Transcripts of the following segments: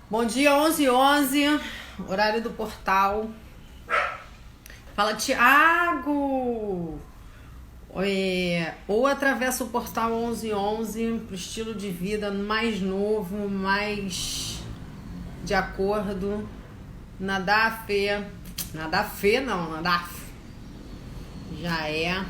Bom dia, 11h11, horário do portal. Fala, Tiago! Ou atravessa o portal 11h11 para o estilo de vida mais novo, mais de acordo. Nadaf. Nadaf não, Nadaf. Já é.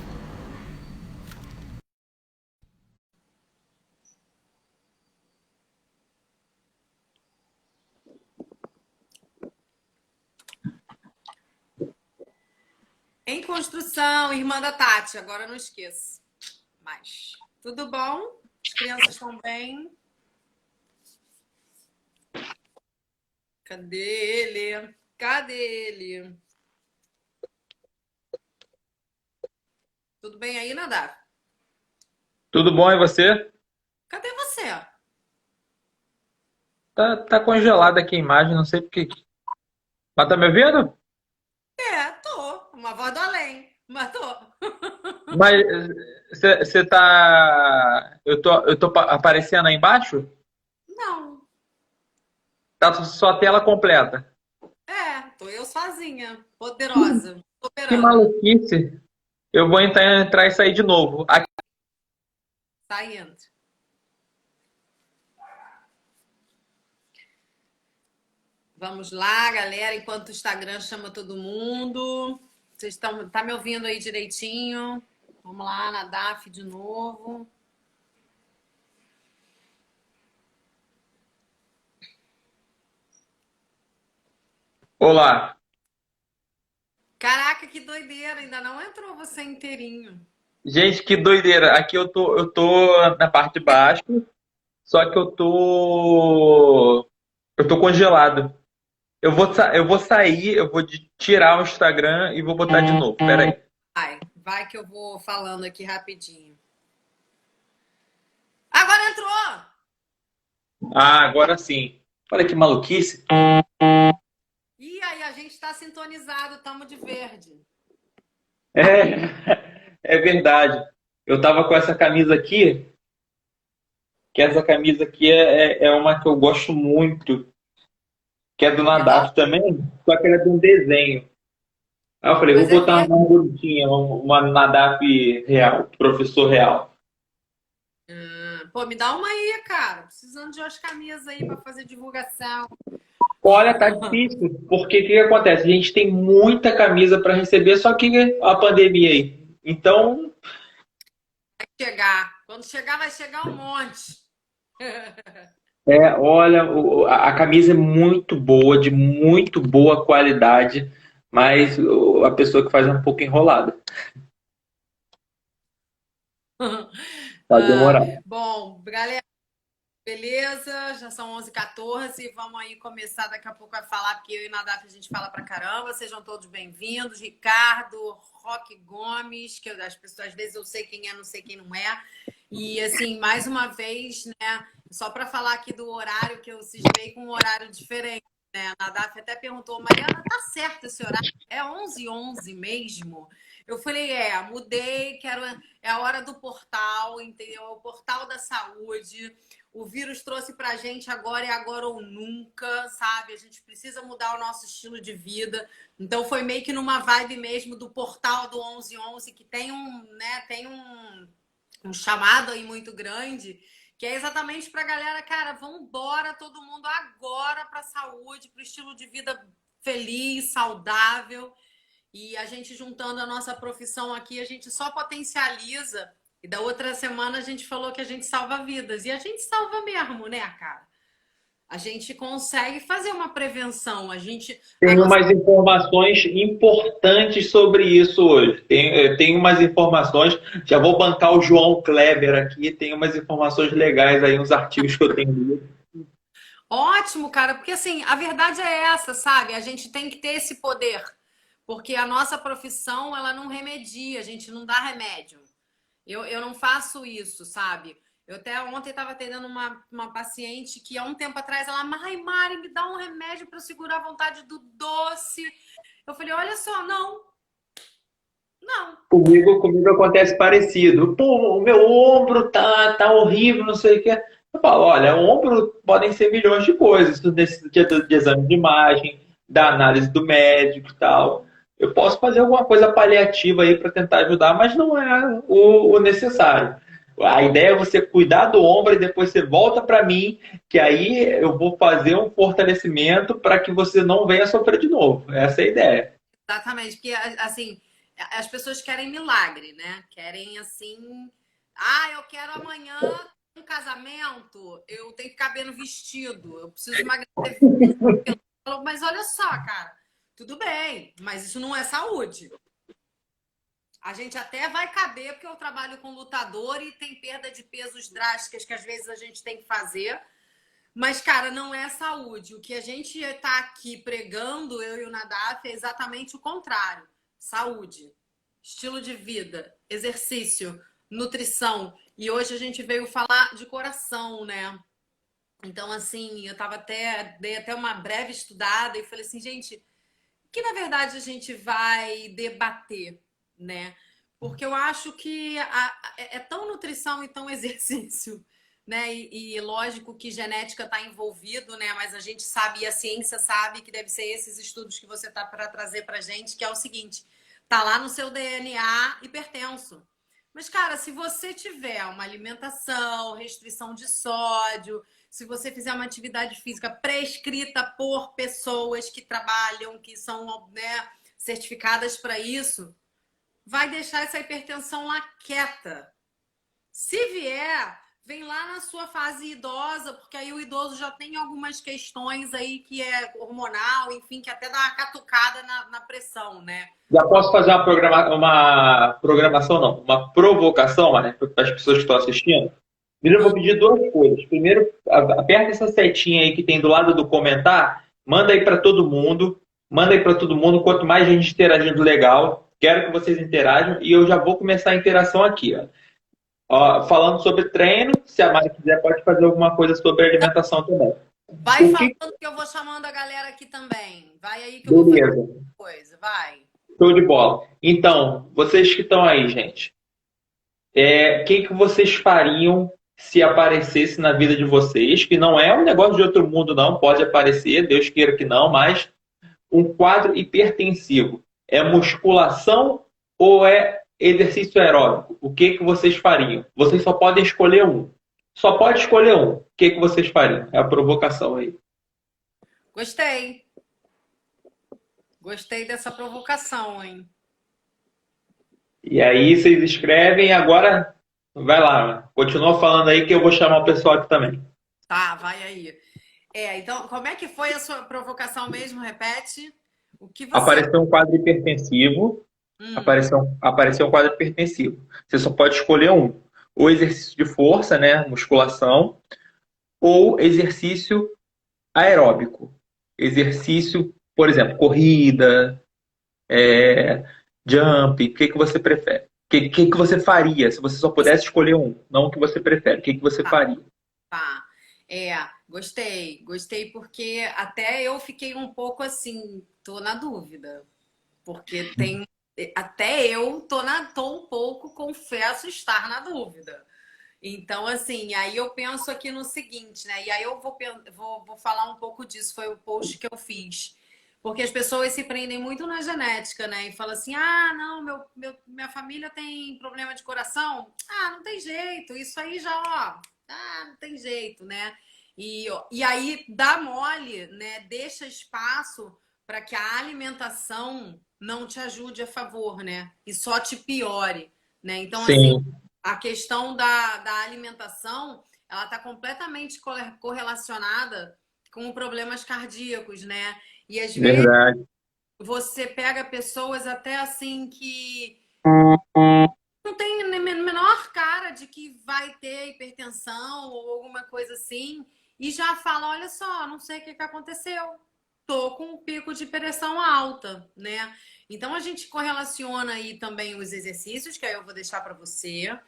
Em construção, irmã da Tati, agora não esqueça. Mas, tudo bom? As crianças estão bem? Cadê ele? Cadê ele? Tudo bem aí, Nadaf? Tudo bom, e você? Cadê você? Tá congelada aqui a imagem, não sei por quê. Mas tá me ouvindo? Tô. Uma voz do além. Mas tô. Mas você tá. Eu tô aparecendo aí embaixo? Não. Tá só a tela completa. Tô eu sozinha. Poderosa. Que Soberana. maluquice. Eu vou entrar e sair de novo. Aqui. Saindo. Vamos lá, galera. Enquanto o Instagram chama todo mundo. Vocês tá me ouvindo aí direitinho? Vamos lá, na DAF de novo. Olá. Caraca, que doideira. Ainda não entrou você inteirinho. Gente, que doideira. Aqui eu tô na parte de baixo, só que eu tô congelado. Eu vou sair, eu vou tirar o Instagram e vou botar de novo. Pera aí. Vai que eu vou falando aqui rapidinho. Agora entrou! Ah, agora sim. Olha que maluquice. E aí, a gente tá sintonizado, tamo de verde. É verdade. Eu tava com essa camisa aqui, que essa camisa aqui é uma que eu gosto muito, que é do Legal. Nadaf também, só que ela é de um desenho. Aí eu falei, vou Pois é botar verde. uma bonitinha, uma Nadaf real, professor real. Pô, me dá uma aí, cara. Precisando de umas camisas aí pra fazer divulgação. Olha, tá difícil, porque o que que acontece? A gente tem muita camisa para receber, só que a pandemia aí. Então, Chegar. Quando chegar, vai chegar um monte. olha, a camisa é muito boa, de muito boa qualidade, mas a pessoa que faz é um pouco enrolada. Pode demorar. Bom, galera, beleza? Já são 11h14. Vamos aí começar daqui a pouco a falar, porque eu e Nadaf a gente fala pra caramba. Sejam todos bem-vindos. Ricardo, Roque Gomes, que as pessoas às vezes eu sei quem é, não sei quem não é. E assim, mais uma vez, né? Só para falar aqui do horário, que eu cismei com um horário diferente, né? A Nadaf até perguntou, Mariana, tá certo esse horário? É 11h11 mesmo? Eu falei, mudei, é a hora do portal, entendeu? É o portal da saúde. O vírus trouxe pra gente agora é agora ou nunca, sabe? A gente precisa mudar o nosso estilo de vida. Então foi meio que numa vibe mesmo do portal do 11h11, que tem um chamado aí muito grande, que é exatamente pra galera, cara, vamos embora todo mundo agora pra saúde, pro estilo de vida feliz, saudável. E a gente juntando a nossa profissão aqui, a gente só potencializa. E da outra semana a gente falou que a gente salva vidas. E a gente salva mesmo, né, cara? A gente consegue fazer uma prevenção. A Tem nossa. umas informações importantes sobre isso hoje. Tem umas informações, já vou bancar o João Kleber aqui, tem umas informações legais aí, uns artigos que eu tenho lido. Ótimo, cara, porque assim, a verdade é essa, sabe? A gente tem que ter esse poder. Porque a nossa profissão, ela não remedia, a gente não dá remédio. Eu não faço isso, sabe? Eu até ontem estava atendendo uma paciente que há um tempo atrás ela, Mari, me dá um remédio para segurar a vontade do doce. Eu falei, olha só, não, não. Comigo acontece parecido. Pô, o meu ombro tá horrível, não sei o que. Eu falo, olha, o ombro podem ser milhões de coisas, isso necessita de exame de imagem, da análise do médico e tal. Eu posso fazer alguma coisa paliativa aí para tentar ajudar, mas não é o necessário. A ideia é você cuidar do ombro e depois você volta para mim, que aí eu vou fazer um fortalecimento para que você não venha sofrer de novo. Essa é a ideia. Exatamente, porque assim, as pessoas querem milagre, né? Querem assim, ah, eu quero amanhã um casamento, eu tenho que caber no vestido, eu preciso emagrecer 20 quilos. Mas olha só, cara, tudo bem, mas isso não é saúde. A gente até vai caber, porque eu trabalho com lutador e tem perda de pesos drásticas que às vezes a gente tem que fazer. Mas, cara, não é saúde. O que a gente está aqui pregando, eu e o Nadaf, é exatamente o contrário. Saúde, estilo de vida, exercício, nutrição. E hoje a gente veio falar de coração, né? Então, assim, dei até uma breve estudada e falei assim, gente, que na verdade a gente vai debater, né? Porque eu acho que é tão nutrição e tão exercício, né? E lógico que genética está envolvido, né? Mas a gente sabe, e a ciência sabe que deve ser esses estudos que você tá para trazer para gente, que é o seguinte: tá lá no seu DNA hipertenso. Mas, cara, se você tiver uma alimentação, restrição de sódio, se você fizer uma atividade física prescrita por pessoas que trabalham, que são, né, certificadas para isso, vai deixar essa hipertensão lá quieta. Se vier, vem lá na sua fase idosa, porque aí o idoso já tem algumas questões aí que é hormonal, enfim, que até dá uma catucada na pressão, né? Já posso fazer uma programação, não, uma provocação, né, para as pessoas que estão assistindo? Primeiro, eu vou pedir duas coisas. Primeiro, aperta essa setinha aí que tem do lado do comentar, manda aí para todo mundo, manda aí para todo mundo. Quanto mais gente interagindo, legal. Quero que vocês interajam e eu já vou começar a interação aqui. Ó. Ó, falando sobre treino, se a Mari quiser, pode fazer alguma coisa sobre alimentação também. Vai O que. falando que eu vou chamando a galera aqui também. Vai aí que eu vou fazer Beleza, coisa. Vai. show de bola. Então, vocês que estão aí, gente. O que que vocês fariam se aparecesse na vida de vocês, que não é um negócio de outro mundo, não, pode aparecer, Deus queira que não, mas um quadro hipertensivo. É musculação ou é exercício aeróbico? O que que vocês fariam? Vocês só podem escolher um. Só pode escolher um. O que que vocês fariam? É a provocação aí. Gostei. Gostei dessa provocação, hein? E aí vocês escrevem, agora vai lá, continua falando aí que eu vou chamar o pessoal aqui também. Tá, vai aí. Então, como é que foi a sua provocação mesmo? Repete. O que você. Apareceu um quadro hipertensivo. Hum, Apareceu um quadro hipertensivo. Você só pode escolher um. Ou exercício de força, né? Musculação, ou exercício aeróbico. Exercício, por exemplo, corrida, jump. O que que você prefere? O que que você faria se você só pudesse escolher um? Não o que você prefere. O que que você tá, faria? tá. Gostei. Gostei porque até eu fiquei um pouco assim, tô na dúvida. Porque tem. Até eu tô um pouco, confesso, estar na dúvida. Então, assim, aí eu penso aqui no seguinte, né? E aí eu vou falar um pouco disso, foi o post que eu fiz. Porque as pessoas se prendem muito na genética, né? E falam assim: ah, não, minha família tem problema de coração. Ah, não tem jeito, isso aí já, ó, não tem jeito, né? E aí dá mole, né? Deixa espaço para que a alimentação não te ajude a favor, né? E só te piore, né? Então, assim, Sim, a questão da alimentação, ela está completamente correlacionada com problemas cardíacos, né? E às vezes verdade. você pega pessoas até assim que não tem menor cara de que vai ter hipertensão ou alguma coisa assim, e já fala, olha só, não sei o que aconteceu. Tô com um pico de pressão alta, né? Então a gente correlaciona aí também os exercícios, que aí eu vou deixar para você.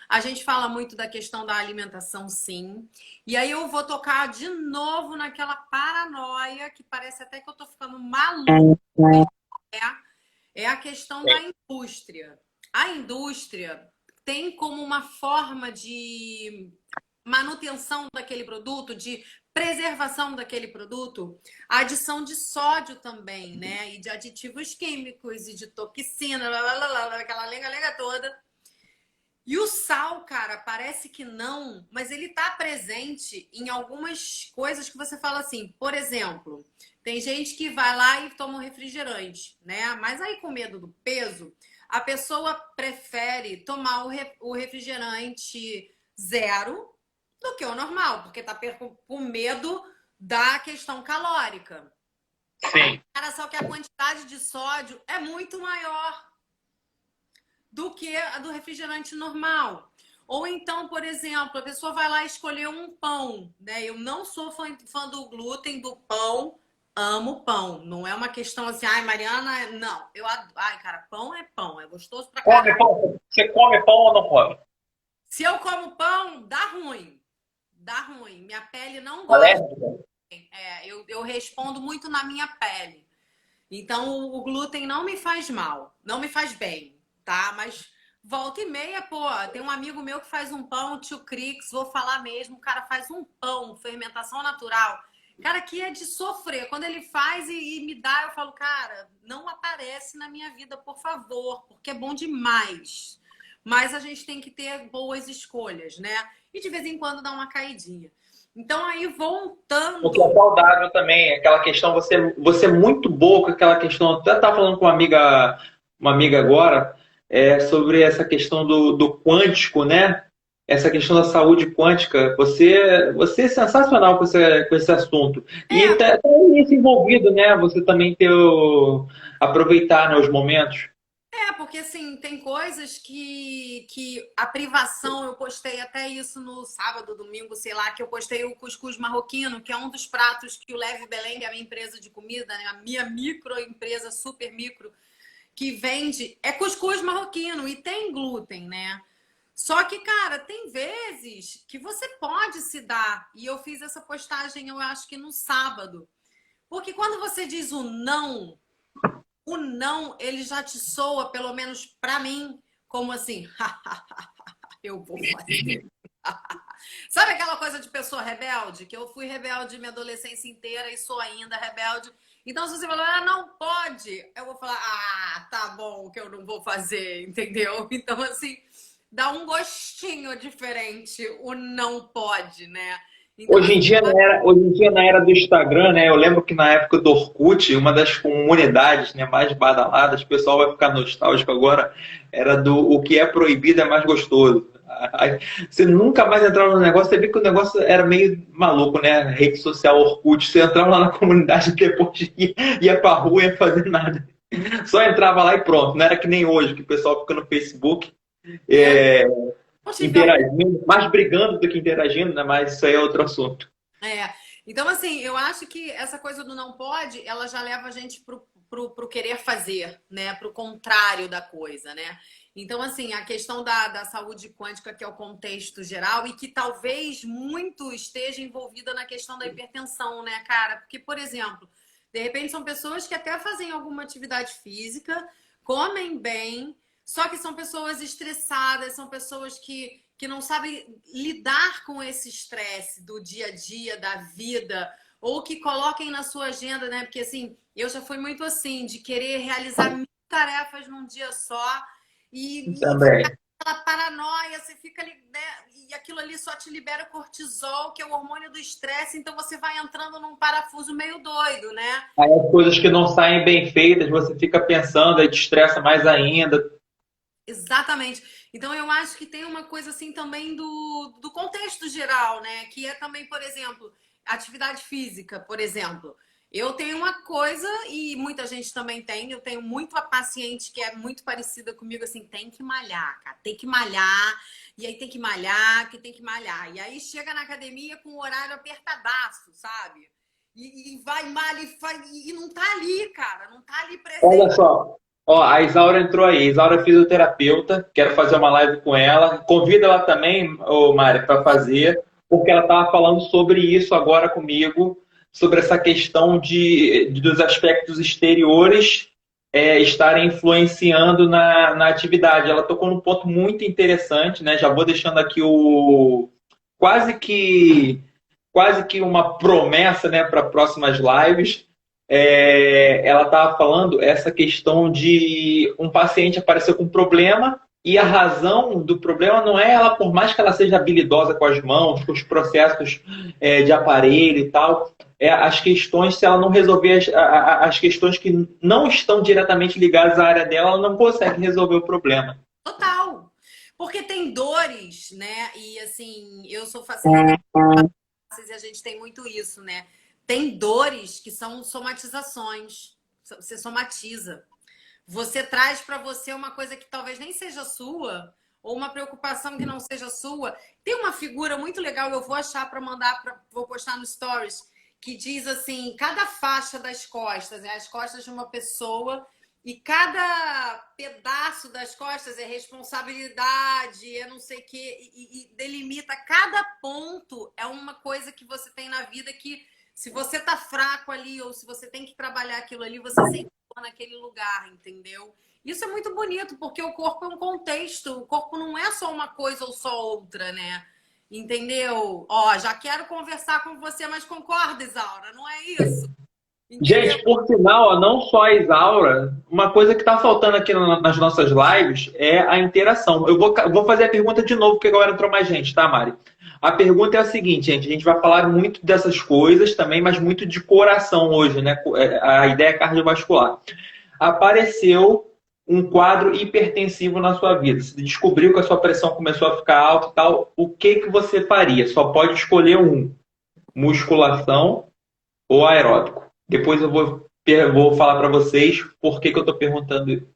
A gente fala muito da questão da alimentação, sim. E aí eu vou tocar de novo naquela paranoia que parece até que eu tô ficando maluca. É a questão da indústria. A indústria tem como uma forma de manutenção daquele produto, de preservação daquele produto, a adição de sódio também, né? E de aditivos químicos e de toxina, aquela lenga-lenga toda. E o sal, cara, parece que não, mas ele tá presente em algumas coisas que você fala assim. Por exemplo, tem gente que vai lá e toma um refrigerante, né? Mas aí com medo do peso, a pessoa prefere tomar o refrigerante zero do que o normal, porque tá com medo da questão calórica. Sim. Cara, só que a quantidade de sódio é muito maior do que a do refrigerante normal. Ou então, por exemplo, a pessoa vai lá escolher um pão, né? Eu não sou fã do glúten, do pão, amo pão. Não é uma questão assim, ai, Mariana, não. Ai, cara, pão, é gostoso pra caramba. Come pão? Você come pão ou não come? Se eu como pão, dá ruim. Dá ruim. Minha pele não gosta. Eu respondo muito na minha pele. Então, o glúten não me faz mal, não me faz bem, tá? Mas volta e meia, pô, tem um amigo meu que faz um pão, o tio Crix, vou falar mesmo, o cara faz um pão, fermentação natural. Cara, que é de sofrer. Quando ele faz e me dá, eu falo, cara, não aparece na minha vida, por favor, porque é bom demais. Mas a gente tem que ter boas escolhas, né? E de vez em quando dá uma caidinha. Então, aí voltando. O que é saudável também, aquela questão, você é muito boa com aquela questão. Até estava falando com uma amiga agora, sobre essa questão do quântico, né? Essa questão da saúde quântica. Você é sensacional com esse assunto. E tá isso envolvido, né? Você também aproveitar, né, os momentos. Porque assim, tem coisas que a privação, eu postei até isso no sábado, domingo, sei lá, que eu postei o cuscuz marroquino, que é um dos pratos que o Leve Belém, que é a minha empresa de comida, né, a minha microempresa, super micro, que vende, é cuscuz marroquino e tem glúten, né? Só que, cara, tem vezes que você pode se dar, e eu fiz essa postagem, eu acho que no sábado, porque quando você diz o não, ele já te soa, pelo menos pra mim, como assim, eu vou fazer. Sabe aquela coisa de pessoa rebelde? Que eu fui rebelde minha adolescência inteira e sou ainda rebelde. Então, se você falar, não pode, eu vou falar, tá bom, que eu não vou fazer, entendeu? Então, assim, dá um gostinho diferente o não pode, né? Então, Hoje em dia, na era do Instagram, né? Eu lembro que na época do Orkut, uma das comunidades, né, mais badaladas, o pessoal vai ficar nostálgico agora, era do o que é proibido é mais gostoso. Aí, você nunca mais entrava no negócio, você vê que o negócio era meio maluco, né? Rede social Orkut, você entrava lá na comunidade e depois ia pra rua e ia fazer nada. Só entrava lá e pronto. Não era que nem hoje, que o pessoal fica no Facebook. Interagindo, mais brigando do que interagindo, né? Mas isso aí é outro assunto. Então, assim, eu acho que essa coisa do não pode, ela já leva a gente pro querer fazer, né? Pro contrário da coisa, né? Então, assim, a questão da saúde quântica, que é o contexto geral, e que talvez muito esteja envolvida na questão da hipertensão, né, cara? Porque, por exemplo, de repente são pessoas que até fazem alguma atividade física, comem bem, só que são pessoas estressadas, são pessoas que não sabem lidar com esse estresse do dia a dia, da vida, ou que coloquem na sua agenda, né? Porque, assim, eu já fui muito assim, de querer realizar mil tarefas num dia só e Também. aquela paranoia, você fica ali, né? E aquilo ali só te libera cortisol, que é o hormônio do estresse, então você vai entrando num parafuso meio doido, né? Aí as coisas que não saem bem feitas, você fica pensando, aí te estressa mais ainda. Exatamente. Então, eu acho que tem uma coisa assim também do contexto geral, né? Que é também, por exemplo, atividade física, por exemplo. Eu tenho uma coisa, e muita gente também tem, eu tenho muito a paciente que é muito parecida comigo, assim, tem que malhar, cara, tem que malhar, e aí tem que malhar, que tem que malhar. E aí chega na academia com o horário apertadaço, sabe? E vai, malha, e não tá ali, cara, não tá ali Olha presente. só. Ó, a Isaura entrou aí. Isaura é fisioterapeuta. Quero fazer uma live com ela. Convida ela também, ô Mari, para fazer, porque ela estava falando sobre isso agora comigo, sobre essa questão dos aspectos exteriores estarem influenciando na atividade. Ela tocou num ponto muito interessante, né? Já vou deixando aqui quase que uma promessa, né, para próximas lives. Ela estava falando essa questão de um paciente aparecer com um problema e a razão do problema não é ela, por mais que ela seja habilidosa com as mãos, com os processos de aparelho e tal, as questões, se ela não resolver as questões que não estão diretamente ligadas à área dela, ela não consegue resolver o problema. Total. Porque tem dores, né? E assim, eu sou facilitadora e a gente tem muito isso, né? Tem dores que são somatizações. Você somatiza. Você traz para você uma coisa que talvez nem seja sua, ou uma preocupação que não seja sua. Tem uma figura muito legal, eu vou achar para mandar, vou postar no Stories, que diz assim, cada faixa das costas, né? As costas de uma pessoa, e cada pedaço das costas é responsabilidade, é não sei o quê, e delimita cada ponto, é uma coisa que você tem na vida que, se você tá fraco ali, ou se você tem que trabalhar aquilo ali, você sempre tá naquele lugar, entendeu? Isso é muito bonito, porque o corpo é um contexto, o corpo não é só uma coisa ou só outra, né? Entendeu? Ó, já quero conversar com você, mas concorda, Isaura? Não é isso? Entendeu? Gente, por sinal, ó, não só a Isaura, uma coisa que está faltando aqui nas nossas lives é a interação. Eu vou fazer a pergunta de novo, porque agora entrou mais gente, tá, Mari? A pergunta é a seguinte, gente, a gente vai falar muito dessas coisas também, mas muito de coração hoje, né? A ideia é cardiovascular. Apareceu um quadro hipertensivo na sua vida. Você descobriu que a sua pressão começou a ficar alta e tal. O que que você faria? Só pode escolher um: musculação ou aeróbico. Depois eu vou falar para vocês por que que eu estou perguntando isso.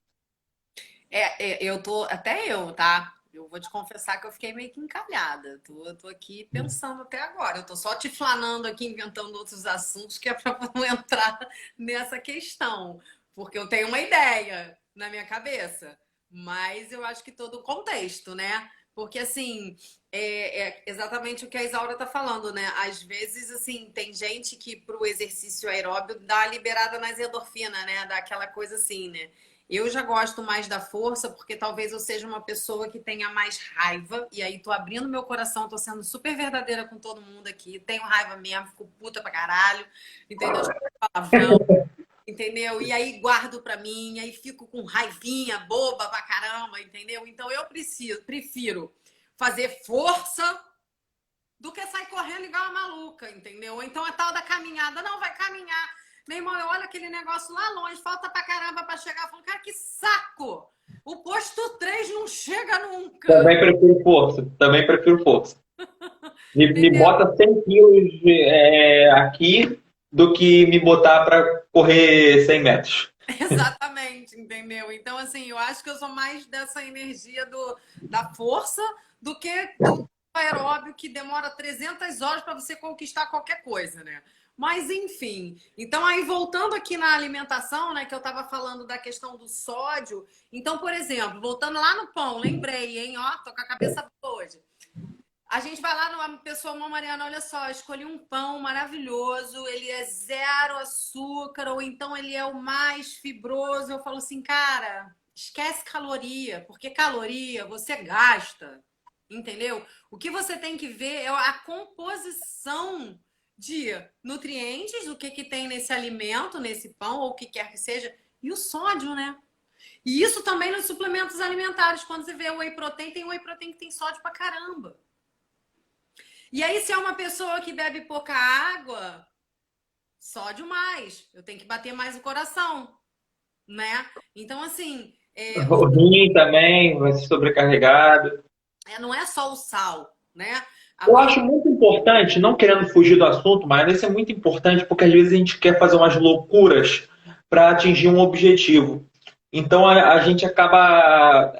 Eu tô, até eu, tá? Eu vou te confessar que eu fiquei meio que encalhada. Tô aqui pensando até agora. Eu tô só te flanando aqui, inventando outros assuntos que é para não entrar nessa questão. Porque eu tenho uma ideia na minha cabeça. Mas eu acho que todo o contexto, né? Porque, assim, é exatamente o que a Isaura tá falando, né? Às vezes, assim, tem gente que pro exercício aeróbio dá liberada nas endorfinas, né? Dá aquela coisa assim, né? Eu já gosto mais da força, porque talvez eu seja uma pessoa que tenha mais raiva. E aí tô abrindo meu coração, tô sendo super verdadeira com todo mundo aqui. Tenho raiva mesmo, fico puta pra caralho. Entendeu? Palavrão, entendeu? E aí guardo pra mim, aí fico com raivinha, boba pra caramba, entendeu? Então eu prefiro fazer força do que sair correndo igual uma maluca, entendeu? Ou então a tal da caminhada, não, vai caminhar. Meu irmão, eu olho aquele negócio lá longe, falta pra caramba pra chegar. Eu falo, cara, que saco! O posto 3 não chega nunca. Também prefiro força. Também prefiro força. Me bota 100 quilos aqui do que me botar para correr 100 metros. Exatamente, entendeu? Então, assim, eu acho que eu sou mais dessa energia da força do que do aeróbio que demora 300 horas para você conquistar qualquer coisa, né? Mas, enfim. Então, aí, voltando aqui na alimentação, né, que eu estava falando da questão do sódio. Então, por exemplo, voltando lá no pão, lembrei, hein? Ó, tô com a cabeça boa hoje. A gente vai lá numa pessoa, Mariana, olha só, escolhi um pão maravilhoso, ele é zero açúcar, ou então ele é o mais fibroso. Eu falo assim, cara, esquece caloria, porque caloria você gasta, entendeu? O que você tem que ver é a composição de nutrientes, o que que tem nesse alimento, nesse pão, ou o que quer que seja, e o sódio, né? E isso também nos suplementos alimentares. Quando você vê o whey protein, tem whey protein que tem sódio pra caramba. E aí, se é uma pessoa que bebe pouca água, sódio mais. Eu tenho que bater mais o coração, né? Então, assim... O rim também vai ser sobrecarregado. não é só o sal, né? Eu acho muito importante, não querendo fugir do assunto, mas isso é muito importante porque às vezes a gente quer fazer umas loucuras para atingir um objetivo. Então a gente acaba.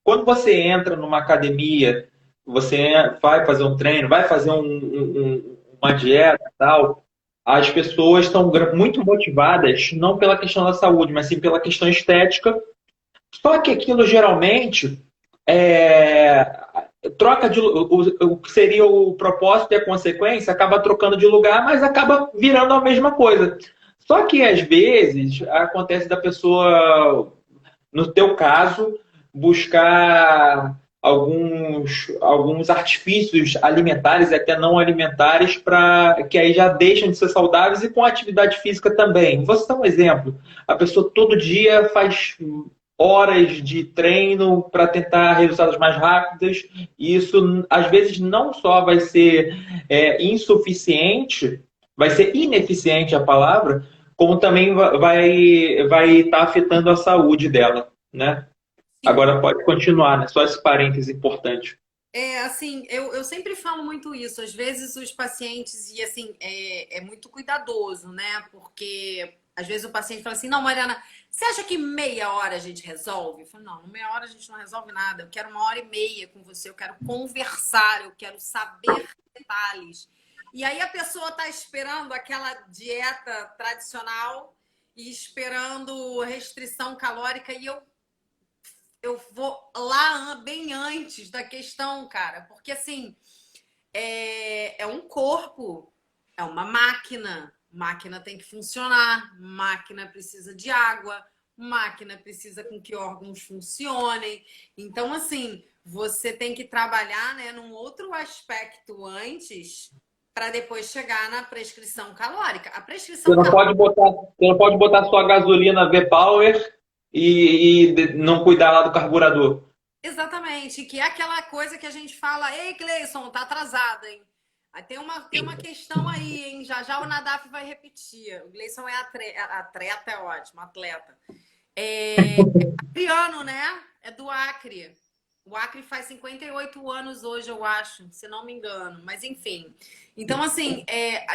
Quando você entra numa academia, você vai fazer um treino, vai fazer uma dieta e tal, as pessoas estão muito motivadas, não pela questão da saúde, mas sim pela questão estética. Só que aquilo geralmente troca de o que seria o propósito e a consequência, acaba trocando de lugar, mas acaba virando a mesma coisa. Só que às vezes acontece da pessoa, no teu caso, buscar alguns artifícios alimentares e até não alimentares para que aí já deixam de ser saudáveis e com atividade física também. Vou citar um exemplo. A pessoa todo dia faz horas de treino para tentar resultados mais rápidos, e isso às vezes não só vai ser insuficiente, vai ser ineficiente a palavra, como também vai estar afetando a saúde dela, né? Sim. Agora pode continuar, né? Só esse parêntese importante. Assim, eu sempre falo muito isso. Às vezes os pacientes, e assim, é muito cuidadoso, né? Porque às vezes o paciente fala assim: não, Mariana, você acha que meia hora a gente resolve? Eu falo: não, meia hora a gente não resolve nada. Eu quero 1h30 com você, eu quero conversar, eu quero saber detalhes. E aí a pessoa está esperando aquela dieta tradicional e esperando restrição calórica, e eu vou lá bem antes da questão, cara, porque assim, é um corpo, é uma máquina, máquina tem que funcionar, máquina precisa de água, máquina precisa com que órgãos funcionem. Então, assim, você tem que trabalhar, né, num outro aspecto antes para depois chegar na prescrição calórica. A prescrição calórica. Você não pode botar sua gasolina V-Power e não cuidar lá do carburador. Exatamente, que é aquela coisa que a gente fala: ei, Cleison, tá atrasada, hein? Aí tem uma questão aí, hein? Já já o Nadaf vai repetir. O Gleison é atleta, é ótimo, atleta. É acriano, né? É do Acre. O Acre faz 58 anos hoje, eu acho, se não me engano. Mas enfim. Então, assim,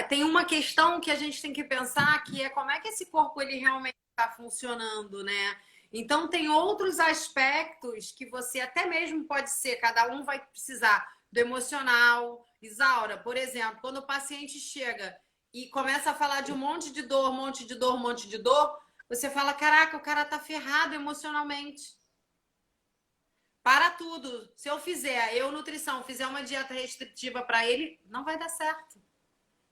tem uma questão que a gente tem que pensar, que é como é que esse corpo ele realmente está funcionando, né? Então, tem outros aspectos que você até mesmo pode ser, cada um vai precisar do emocional. Isaura, por exemplo, quando o paciente chega e começa a falar de um monte de dor, um monte de dor, um monte de dor, você fala: caraca, o cara tá ferrado emocionalmente. Para tudo. Se nutrição, fizer uma dieta restritiva para ele, não vai dar certo.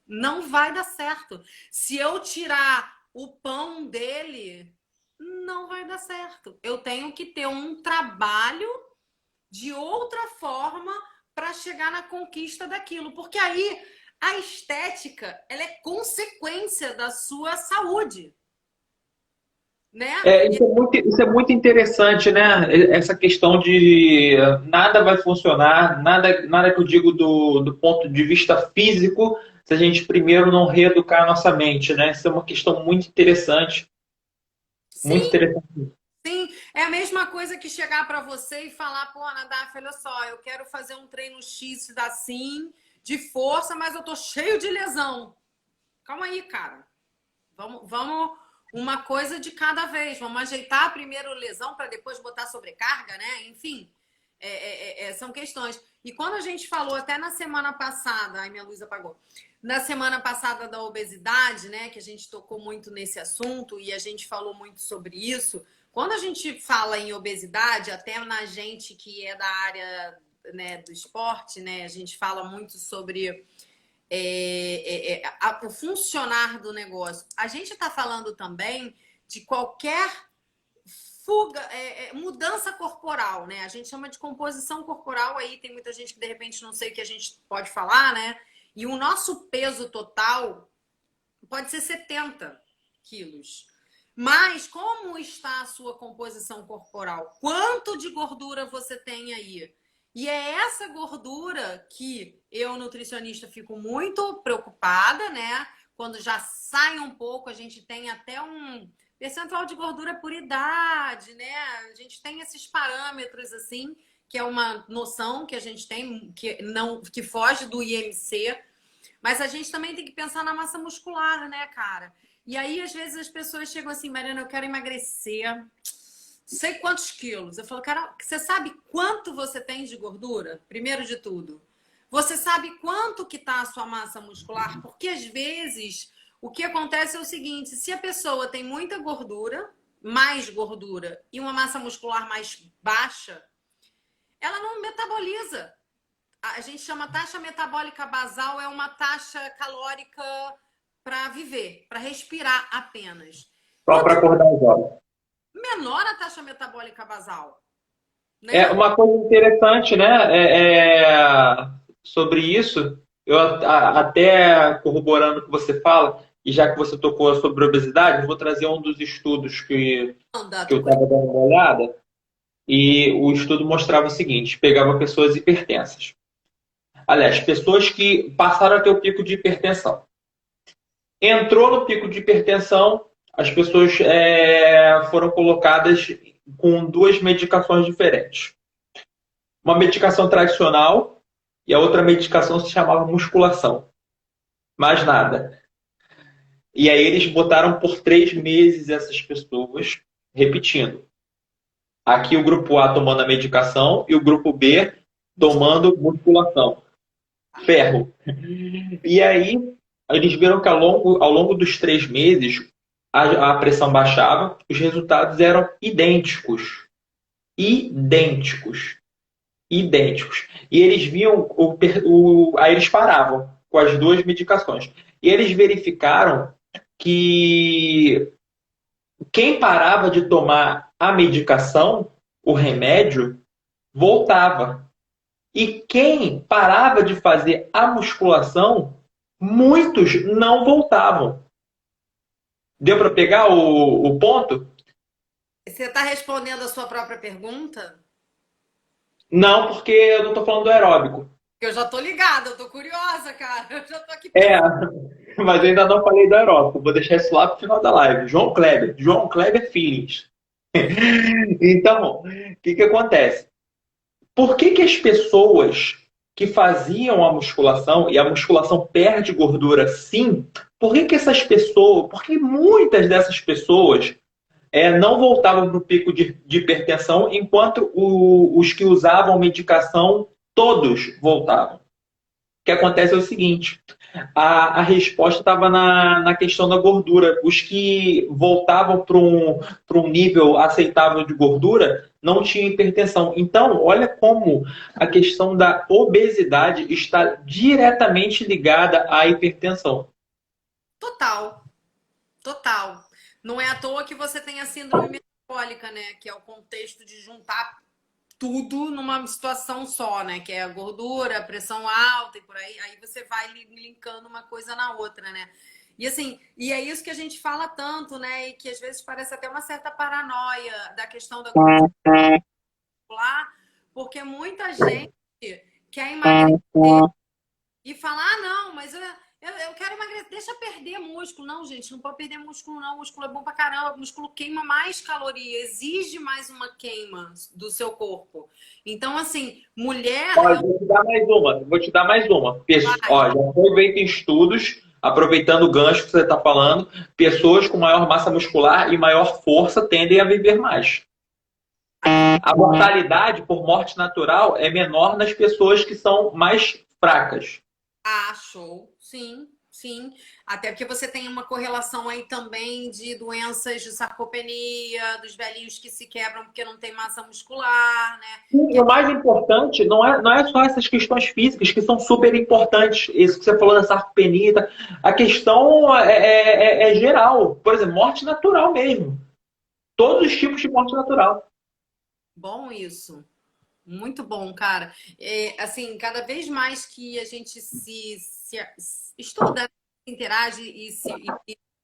Não vai dar certo. Se eu tirar o pão dele, não vai dar certo. Eu tenho que ter um trabalho de outra forma para chegar na conquista daquilo. Porque aí a estética, ela é consequência da sua saúde, né? Isso é muito interessante, né? Essa questão de nada vai funcionar, nada que eu digo do ponto de vista físico, se a gente primeiro não reeducar a nossa mente, né? Isso é uma questão muito Sim, interessante. sim. É a mesma coisa que chegar para você e falar: pô, Nadaf, olha só, eu quero fazer um treino X assim, de força, mas eu tô cheio de lesão. Calma aí, cara. Vamos uma coisa de cada vez. Vamos ajeitar primeiro lesão para depois botar sobrecarga, né? Enfim, são questões. E quando a gente falou até na semana passada, ai, minha luz apagou. Na semana passada da obesidade, né? Que a gente tocou muito nesse assunto e a gente falou muito sobre isso. Quando a gente fala em obesidade, até na gente que é da área, né, do esporte, né? A gente fala muito sobre o funcionar do negócio. A gente está falando também de qualquer fuga, mudança corporal, né? A gente chama de composição corporal. Aí tem muita gente que de repente não sei o que a gente pode falar, né? E o nosso peso total pode ser 70 quilos. Mas como está a sua composição corporal? Quanto de gordura você tem aí? E é essa gordura que eu, nutricionista, fico muito preocupada, né? Quando já sai um pouco, a gente tem até um percentual de gordura por idade, né? A gente tem esses parâmetros assim, que é uma noção que a gente tem que foge do IMC, mas a gente também tem que pensar na massa muscular, né, cara? E aí, às vezes, as pessoas chegam assim: Mariana, eu quero emagrecer sei quantos quilos. Eu falo: cara, você sabe quanto você tem de gordura? Primeiro de tudo. Você sabe quanto que tá a sua massa muscular? Porque, às vezes, o que acontece é o seguinte: se a pessoa tem muita gordura, mais gordura, e uma massa muscular mais baixa, ela não metaboliza. A gente chama taxa metabólica basal, é uma taxa calórica para viver, para respirar apenas. Só para Quanto acordar os olhos. menor a taxa metabólica basal, né? Uma coisa interessante, né? Sobre isso, até corroborando o que você fala, e já que você tocou sobre obesidade, eu vou trazer um dos estudos Anda, que eu tô estava curiosa. dando uma olhada, e o estudo mostrava o seguinte: pegava pessoas hipertensas. Aliás, pessoas que passaram a ter o pico de hipertensão. Entrou no pico de hipertensão, as pessoas foram colocadas com duas medicações diferentes. Uma medicação tradicional e a outra medicação se chamava musculação. Mais nada. E aí eles botaram por 3 meses essas pessoas, repetindo. Aqui o grupo A tomando a medicação e o grupo B tomando musculação. Ferro. E aí eles viram que ao longo dos 3 meses a pressão baixava, os resultados eram idênticos. Idênticos. Idênticos. E eles viam, aí eles paravam com as duas medicações. E eles verificaram que quem parava de tomar a medicação, o remédio, voltava. E quem parava de fazer a musculação, muitos não voltavam. Deu para pegar o ponto? Você está respondendo a sua própria pergunta? Não, porque eu não estou falando do aeróbico. Eu já tô ligada, eu tô curiosa, cara. Eu já tô aqui É, pensando. mas ainda não falei do aeróbico. Vou deixar isso lá para o final da live. João Kleber. João Kleber Feelings. Então, o que acontece? Por que as pessoas que faziam a musculação, e a musculação perde gordura sim, por que essas pessoas, porque muitas dessas pessoas não voltavam para o pico de hipertensão, enquanto os que usavam medicação, todos voltavam. O que acontece é o seguinte: a resposta estava na questão da gordura. Os que voltavam para um nível aceitável de gordura não tinham hipertensão. Então, olha como a questão da obesidade está diretamente ligada à hipertensão. Total, total. Não é à toa que você tem a síndrome metabólica, né? Que é o contexto de juntar tudo numa situação só, né? Que é a gordura, a pressão alta e por aí. Aí você vai linkando uma coisa na outra, né? E assim, e é isso que a gente fala tanto, né? E que às vezes parece até uma certa paranoia da questão da gordura muscular, porque muita gente quer emagrecer e fala, ah, não, mas eu quero emagrecer, deixa perder músculo. Não, gente, não pode perder músculo, não. Músculo é bom pra caramba. O músculo queima mais caloria, exige mais uma queima do seu corpo. Então, assim, mulher, Olha, vou te dar mais uma. Vou te dar mais uma. vai. Ó, já foi feito estudos, aproveitando o gancho que você está falando, pessoas com maior massa muscular e maior força tendem a viver mais. A mortalidade por morte natural é menor nas pessoas que são mais fracas. Ah, show. Sim, sim. Até porque você tem uma correlação aí também de doenças de sarcopenia, dos velhinhos que se quebram porque não tem massa muscular, né? E o mais importante não é só essas questões físicas, que são super importantes. Isso que você falou da sarcopenia. A questão é geral. Por exemplo, morte natural mesmo. Todos os tipos de morte natural. Bom isso. Muito bom, cara. É, assim, cada vez mais que a gente se estuda, se interage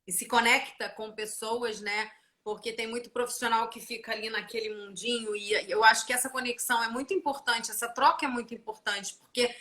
e se conecta com pessoas, né? Porque tem muito profissional que fica ali naquele mundinho e eu acho que essa conexão é muito importante, essa troca é muito importante, porque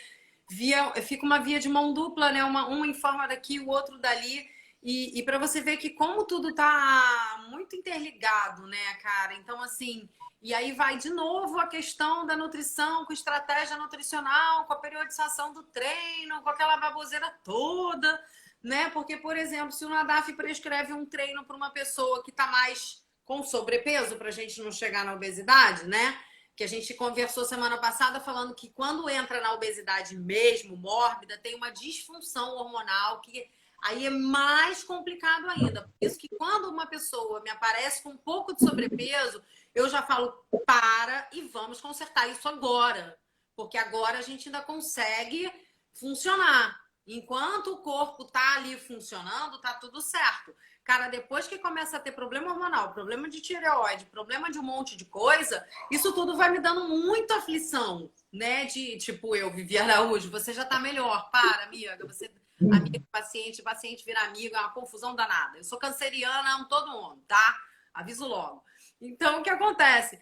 fica uma via de mão dupla, né? Um informa daqui, o outro dali. E para você ver que como tudo tá muito interligado, né, cara? Então, assim, e aí vai de novo a questão da nutrição, com estratégia nutricional, com a periodização do treino, com aquela baboseira toda, né? Porque, por exemplo, se o Nadaf prescreve um treino para uma pessoa que está mais com sobrepeso, para a gente não chegar na obesidade, né? Que a gente conversou semana passada falando que quando entra na obesidade mesmo, mórbida, tem uma disfunção hormonal que aí é mais complicado ainda. Por isso que quando uma pessoa me aparece com um pouco de sobrepeso, eu já falo, para e vamos consertar isso agora. Porque agora a gente ainda consegue funcionar. Enquanto o corpo tá ali funcionando, tá tudo certo. Cara, depois que começa a ter problema hormonal, problema de tireoide, problema de um monte de coisa, isso tudo vai me dando muita aflição, né? De tipo, eu, Vivi Araújo, você já tá melhor, para, amiga. Você, amiga, paciente vira amigo, é uma confusão danada. Eu sou canceriana, amo todo mundo, tá? Aviso logo. Então, o que acontece?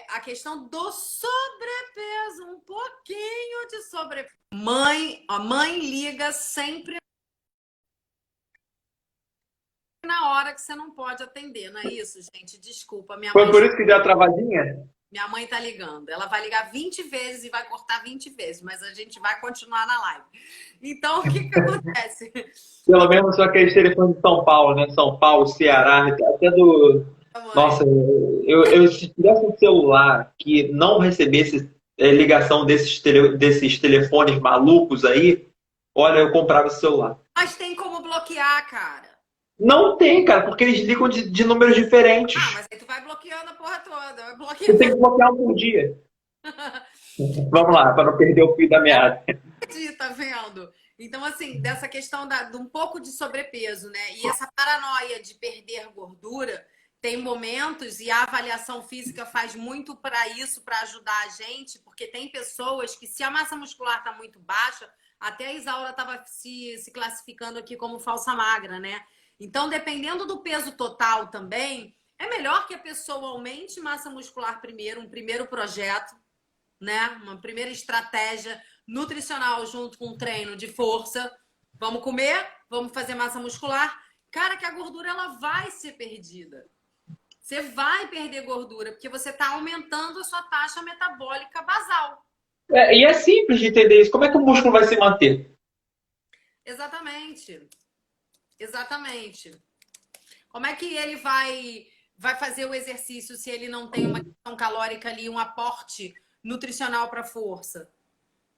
A questão do sobrepeso, um pouquinho de sobrepeso. A mãe liga sempre na hora que você não pode atender, não é isso, gente? Desculpa, Foi por isso que deu a travadinha? minha mãe tá ligando. Ela vai ligar 20 vezes e vai cortar 20 vezes, mas a gente vai continuar na live. Então, o que acontece? Pelo menos só aqueles telefones de São Paulo, né? São Paulo, Ceará, até do... Nossa, se tivesse um celular que não recebesse ligação desses telefones malucos aí, olha, eu comprava esse celular. Mas tem como bloquear, cara. Não tem, cara, porque eles ligam de números diferentes. Ah, mas aí tu vai bloqueando a porra toda. Vai bloqueando. Você tem que bloquear um por dia. Vamos lá, para não perder o fio da meada. Tá vendo? Então, assim, dessa questão de um pouco de sobrepeso, né? E essa paranoia de perder gordura, tem momentos, e a avaliação física faz muito para isso, para ajudar a gente, porque tem pessoas que, se a massa muscular está muito baixa, até a Isaura estava se classificando aqui como falsa magra, né? Então, dependendo do peso total também, é melhor que a pessoa aumente massa muscular primeiro, um primeiro projeto, né? Uma primeira estratégia nutricional junto com um treino de força. Vamos comer, vamos fazer massa muscular. Cara, que a gordura ela vai ser perdida. Você vai perder gordura, porque você está aumentando a sua taxa metabólica basal. E é simples de entender isso. Como é que o músculo vai se manter? Exatamente. Exatamente. Como é que ele vai fazer o exercício se ele não tem uma questão calórica ali, um aporte nutricional para força?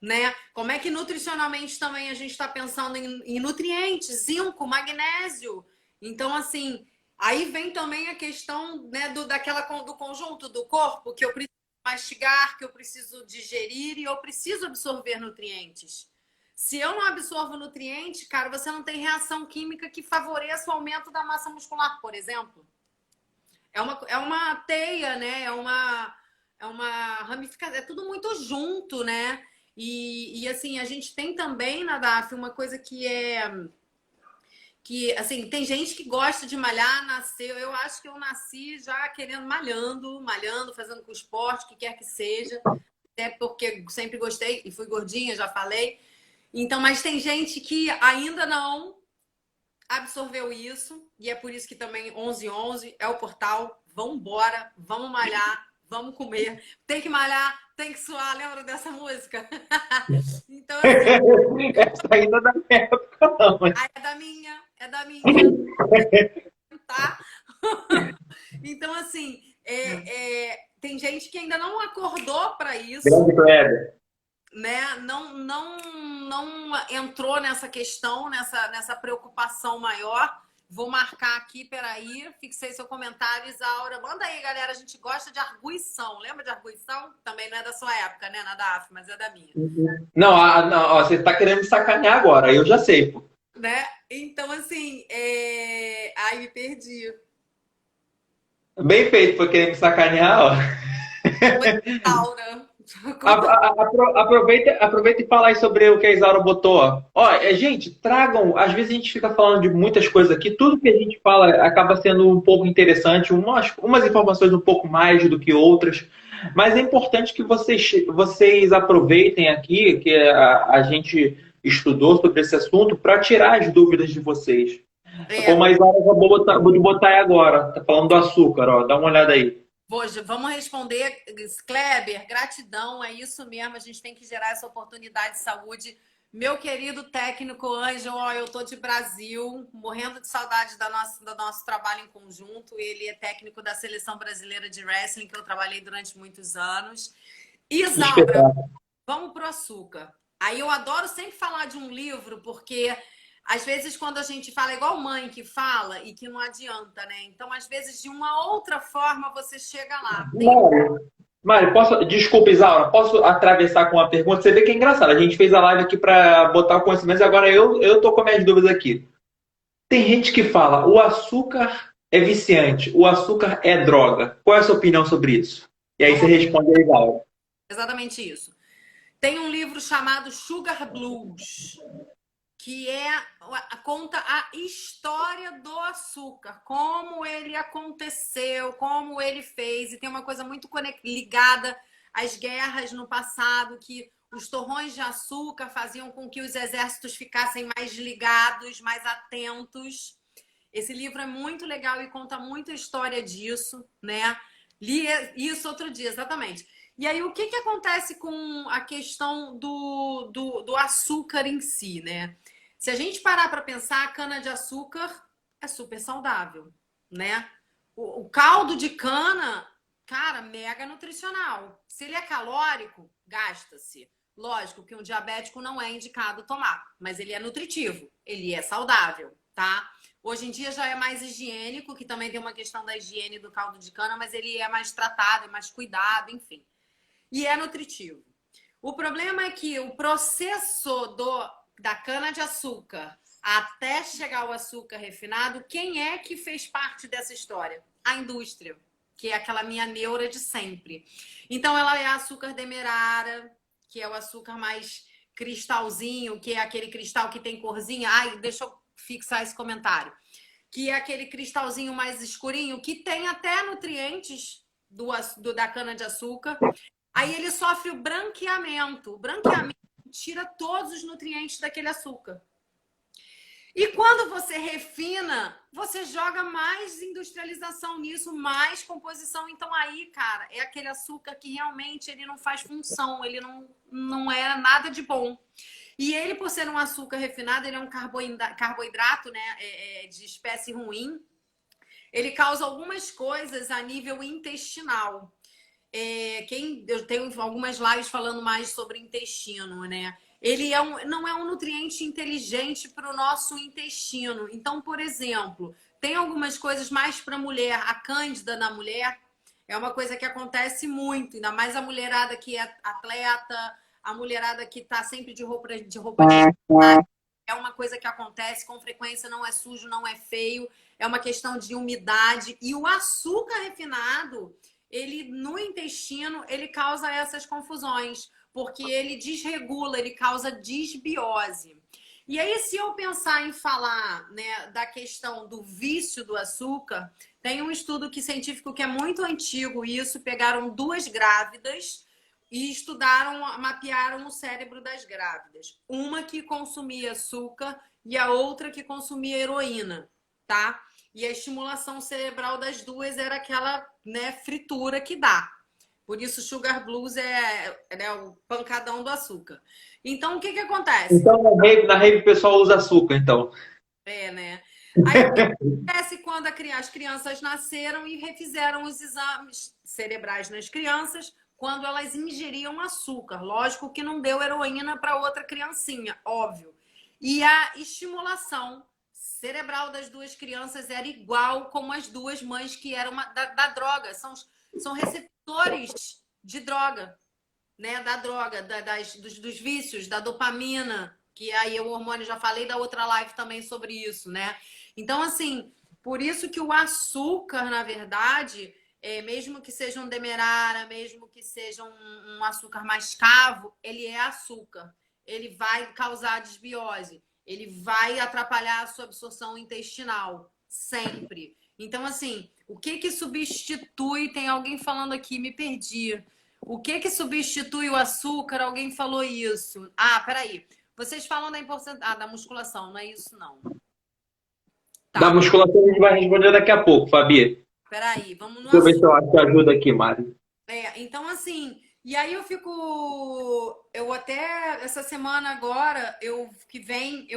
Né? Como é que nutricionalmente também a gente está pensando em nutrientes, zinco, magnésio? Então, assim, aí vem também a questão, né, do conjunto do corpo, que eu preciso mastigar, que eu preciso digerir e eu preciso absorver nutrientes. Se eu não absorvo nutriente, cara, você não tem reação química que favoreça o aumento da massa muscular, por exemplo. É uma teia, né? É uma ramificação, é tudo muito junto, né? E assim, a gente tem também na DAF uma coisa que assim, tem gente que gosta de malhar, nasceu. Eu acho que eu nasci já querendo malhando, fazendo com esporte, o que quer que seja. Até porque sempre gostei e fui gordinha, já falei. Então, mas tem gente que ainda não absorveu isso, e é por isso que também 1111 é o portal. Vamos embora, vamos malhar, vamos comer. Tem que malhar, tem que suar. Lembra dessa música? Então, assim, essa ainda da minha época, não. É da minha. Tá? Então, assim, tem gente que ainda não acordou para isso. Grande Kleber. Né? Não entrou nessa questão, nessa preocupação maior. Vou marcar aqui, peraí, fixei seu comentário, Isaura. Manda aí, galera, a gente gosta de arguição. Lembra de arguição? Também não é da sua época, né, na DAF, mas é da minha. Não, você tá querendo me sacanear agora, eu já sei, pô. Né? Então, assim, ai, me perdi. Bem feito, foi querer me sacanear, ó. Foi Isaura. Aproveita e fala aí sobre o que a Isaura botou. Ó, gente, tragam. Às vezes a gente fica falando de muitas coisas aqui. Tudo que a gente fala acaba sendo um pouco interessante. Umas informações um pouco mais do que outras. Mas é importante que vocês aproveitem aqui que a gente estudou sobre esse assunto para tirar as dúvidas de vocês. Como a Isaura vou botar aí agora. Tá falando do açúcar, ó. Dá uma olhada aí. Vamos responder, Kleber, gratidão, é isso mesmo, a gente tem que gerar essa oportunidade de saúde. Meu querido técnico Ângelo, eu tô de Brasil, morrendo de saudade do nosso trabalho em conjunto. Ele é técnico da Seleção Brasileira de Wrestling, que eu trabalhei durante muitos anos. Isaura, vamos pro açúcar. Aí eu adoro sempre falar de um livro, porque às vezes, quando a gente fala, igual mãe que fala e que não adianta, né? Então, às vezes, de uma outra forma, você chega lá. Mário, desculpa, Isaura, posso atravessar com uma pergunta? Você vê que é engraçado. A gente fez a live aqui para botar o conhecimento e agora eu tô com minhas dúvidas aqui. Tem gente que fala, o açúcar é viciante, o açúcar é droga. Qual é a sua opinião sobre isso? E aí você Nossa, responde aí, Val. exatamente isso. Tem um livro chamado Sugar Blues, que conta a história do açúcar, como ele aconteceu, como ele fez. E tem uma coisa muito ligada às guerras no passado, que os torrões de açúcar faziam com que os exércitos ficassem mais ligados, mais atentos. Esse livro é muito legal e conta muito a história disso, né? Li isso outro dia, exatamente. E aí, o que, que acontece com a questão do açúcar em si, né? Se a gente parar para pensar, a cana-de-açúcar é super saudável, né? O caldo de cana, cara, mega nutricional. Se ele é calórico, gasta-se. Lógico que um diabético não é indicado tomar, mas ele é nutritivo, ele é saudável, tá? Hoje em dia já é mais higiênico, que também tem uma questão da higiene do caldo de cana, mas ele é mais tratado, é mais cuidado, enfim. E é nutritivo. O problema é que o processo da cana-de-açúcar até chegar ao açúcar refinado, quem é que fez parte dessa história? A indústria, que é aquela minha neura de sempre. Então, ela é açúcar demerara, que é o açúcar mais cristalzinho, que é aquele cristal que tem corzinha. Ai, deixa eu fixar esse comentário. Que é aquele cristalzinho mais escurinho, que tem até nutrientes da cana-de-açúcar. Aí ele sofre o branqueamento. O branqueamento tira todos os nutrientes daquele açúcar. E quando você refina, você joga mais industrialização nisso, mais composição. Então aí, cara, é aquele açúcar que realmente ele não faz função, ele não é nada de bom. E ele, por ser um açúcar refinado, ele é um carboidrato, né, de espécie ruim. Ele causa algumas coisas a nível intestinal. Eu tenho algumas lives falando mais sobre intestino, né? Ele não é um nutriente inteligente para o nosso intestino. Então, por exemplo, tem algumas coisas mais para a mulher. A cândida na mulher é uma coisa que acontece muito, ainda mais a mulherada que é atleta, a mulherada que está sempre de roupa de é uma coisa que acontece com frequência, não é sujo, não é feio, é uma questão de umidade. E o açúcar refinado, ele no intestino, ele causa essas confusões, porque ele desregula, ele causa disbiose. E aí, se eu pensar em falar, né, da questão do vício do açúcar, tem um estudo científico que é muito antigo, e isso pegaram duas grávidas e estudaram, mapearam o cérebro das grávidas. Uma que consumia açúcar e a outra que consumia heroína, tá? E a estimulação cerebral das duas era aquela, né, fritura que dá. Por isso, Sugar Blues é o pancadão do açúcar. Então, o que que acontece? Então, na rave o pessoal usa açúcar, então. Né? Aí, o que acontece quando as crianças nasceram e refizeram os exames cerebrais nas crianças quando elas ingeriam açúcar? Lógico que não deu heroína para outra criancinha, óbvio. E a estimulação cerebral das duas crianças era igual como as duas mães que eram da droga. São receptores de droga, né? Da droga, dos vícios, da dopamina, que aí o hormônio, já falei da outra live também sobre isso, né? Então, assim, por isso que o açúcar, na verdade, mesmo que seja um demerara, mesmo que seja um açúcar mascavo, ele é açúcar. Ele vai causar desbiose. Ele vai atrapalhar a sua absorção intestinal, sempre. Então, assim, o que que substitui? Tem alguém falando aqui, me perdi. O que que substitui o açúcar? Alguém falou isso. Ah, peraí. Vocês falam da importância da musculação, não é isso, não. Da Tá, musculação a gente vai responder daqui a pouco, Fabi. peraí. Vamos no Deixa eu ver se eu açúcar. acho que ajuda aqui, Mari. Então, assim, e aí eu até, essa semana agora, eu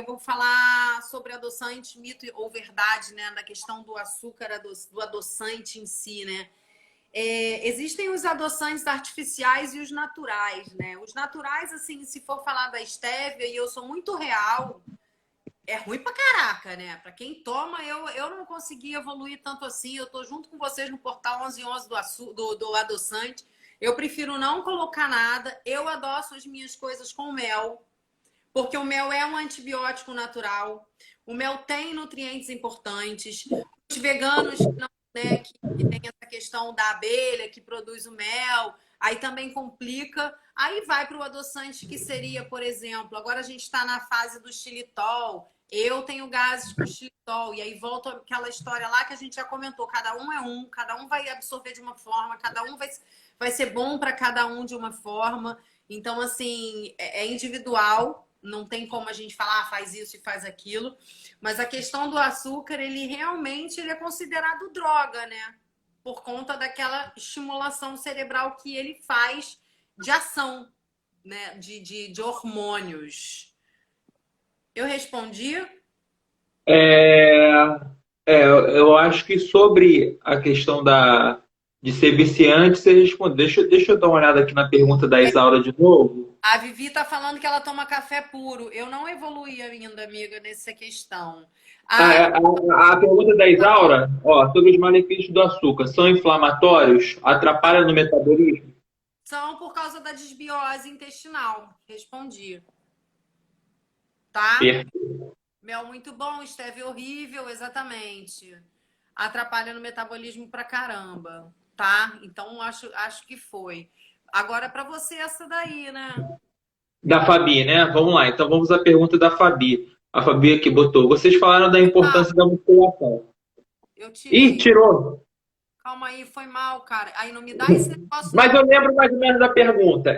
vou falar sobre adoçante, mito ou verdade, né, da questão do açúcar, do adoçante em si, né. Existem os adoçantes artificiais e os naturais, né. Os naturais, assim, se for falar da stevia, e eu sou muito real, é ruim pra caraca, né? Pra quem toma, eu não consegui evoluir tanto assim. Eu tô junto com vocês no portal 1111 do adoçante. Eu prefiro não colocar nada. Eu adoço as minhas coisas com mel, Porque o mel é um antibiótico natural. O mel tem nutrientes importantes. Os veganos, né, que tem essa questão da abelha que produz o mel, aí também complica. Aí vai para o adoçante que seria, por exemplo, agora a gente está na fase do xilitol. Eu tenho gases com xilitol. E aí volta aquela história lá que a gente já comentou. Cada um, cada um vai absorver de uma forma, cada um vai ser bom para cada um de uma forma. Então, assim, é individual. Não tem como a gente falar, ah, faz isso e faz aquilo. Mas a questão do açúcar, ele realmente ele é considerado droga, né? Por conta daquela estimulação cerebral que ele faz de ação, né? De hormônios. Eu respondi? É, eu acho que sobre a questão de ser viciante, você respondeu. Deixa eu dar uma olhada aqui na pergunta da Isaura de novo. A Vivi tá falando que ela toma café puro. Eu não evoluí ainda, amiga, nessa questão. A, A pergunta da Isaura, ó, sobre os malefícios do açúcar, são inflamatórios? Atrapalham no metabolismo? são por causa da desbiose intestinal. Respondi. Tá? Perfeito. Mel muito bom, stevia horrível, exatamente. Atrapalha no metabolismo pra caramba, tá? Então acho que foi. Agora para você essa daí, né? Da Fabi, né? Vamos lá. Então vamos à pergunta da Fabi. A Fabi aqui botou. Vocês falaram da Ah, importância da musculação. eu Ih, tirei. tirou. Calma aí, foi mal, cara. Aí não me dá esse negócio, Mas não. eu lembro mais ou menos da pergunta.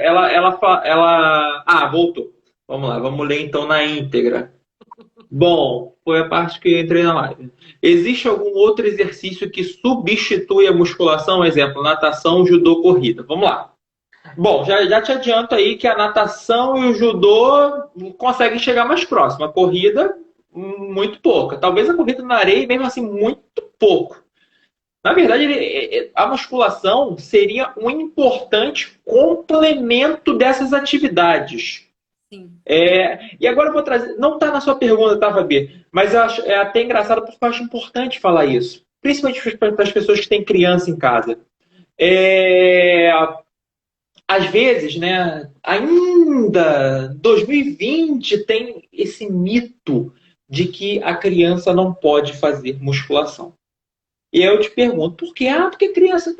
Voltou. Vamos lá, vamos ler então na íntegra. Bom, foi a parte que eu entrei na live. Existe algum outro exercício que substitui a musculação? Exemplo, natação, judô, corrida. Vamos lá. Bom, já te adianto aí que a natação e o judô conseguem chegar mais próximo. A corrida, muito pouca. Talvez a corrida na areia, mesmo assim, muito pouco. Na verdade, a musculação seria um importante complemento dessas atividades. Sim. E agora eu vou trazer. Não está na sua pergunta, tá, Fabi? Mas eu acho, é até engraçado porque eu acho importante falar isso. Principalmente para as pessoas que têm criança em casa. É, às vezes, né, ainda 2020 tem esse mito de que a criança não pode fazer musculação. E aí eu te pergunto, por quê? Ah, porque criança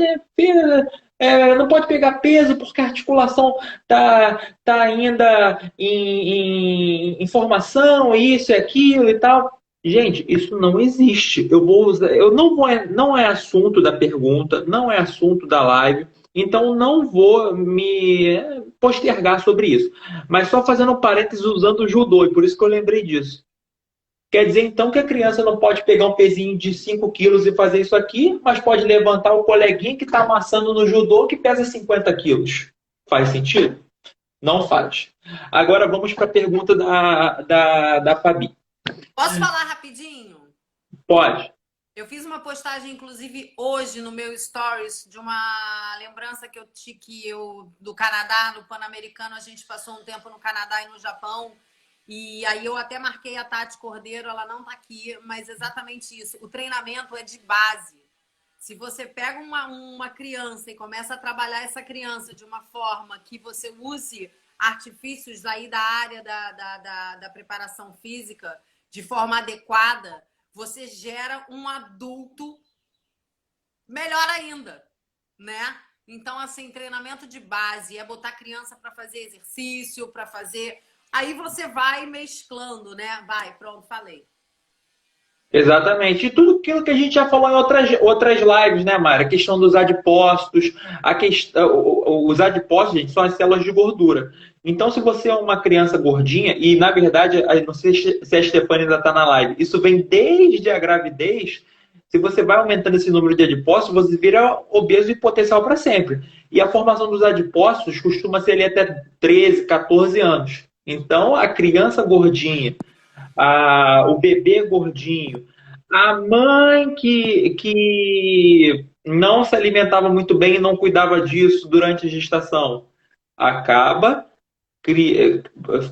não pode pegar peso porque a articulação tá ainda em formação, isso e aquilo e tal. Gente, isso não existe. Eu vou usar, eu não é assunto da pergunta, não é assunto da live, então não vou me postergar sobre isso. Mas só fazendo um parênteses usando o judô, e por isso que eu lembrei disso. Quer dizer, então, que a criança não pode pegar um pezinho de 5 quilos e fazer isso aqui, mas pode levantar o coleguinha que está amassando no judô que pesa 50 quilos. Faz sentido? Não faz. Agora vamos para a pergunta da Fabi. Posso falar rapidinho? Pode. Eu fiz uma postagem, inclusive, hoje no meu Stories, de uma lembrança que eu tinha do Canadá, no Pan-Americano. A gente passou um tempo no Canadá e no Japão. E aí eu até marquei a Tati Cordeiro, ela não tá aqui, mas exatamente isso. O treinamento é de base. Se você pega uma criança e começa a trabalhar essa criança de uma forma que você use artifícios aí da área da preparação física de forma adequada, você gera um adulto melhor ainda, né? Então, assim, treinamento de base é botar criança para fazer exercício, para fazer... Aí você vai mesclando, né? Vai, pronto, falei. Exatamente. E tudo aquilo que a gente já falou em outras lives, né, Mara? A questão dos adipócitos. Os adipócitos, gente, são as células de gordura. Então, se você é uma criança gordinha, e na verdade, não sei se a Stefania ainda está na live, isso vem desde a gravidez. Se você vai aumentando esse número de adipócitos, você vira obeso e potencial para sempre. E a formação dos adipócitos costuma ser ali até 13, 14 anos. Então, a criança gordinha, o bebê gordinho, a mãe que não se alimentava muito bem e não cuidava disso durante a gestação, acaba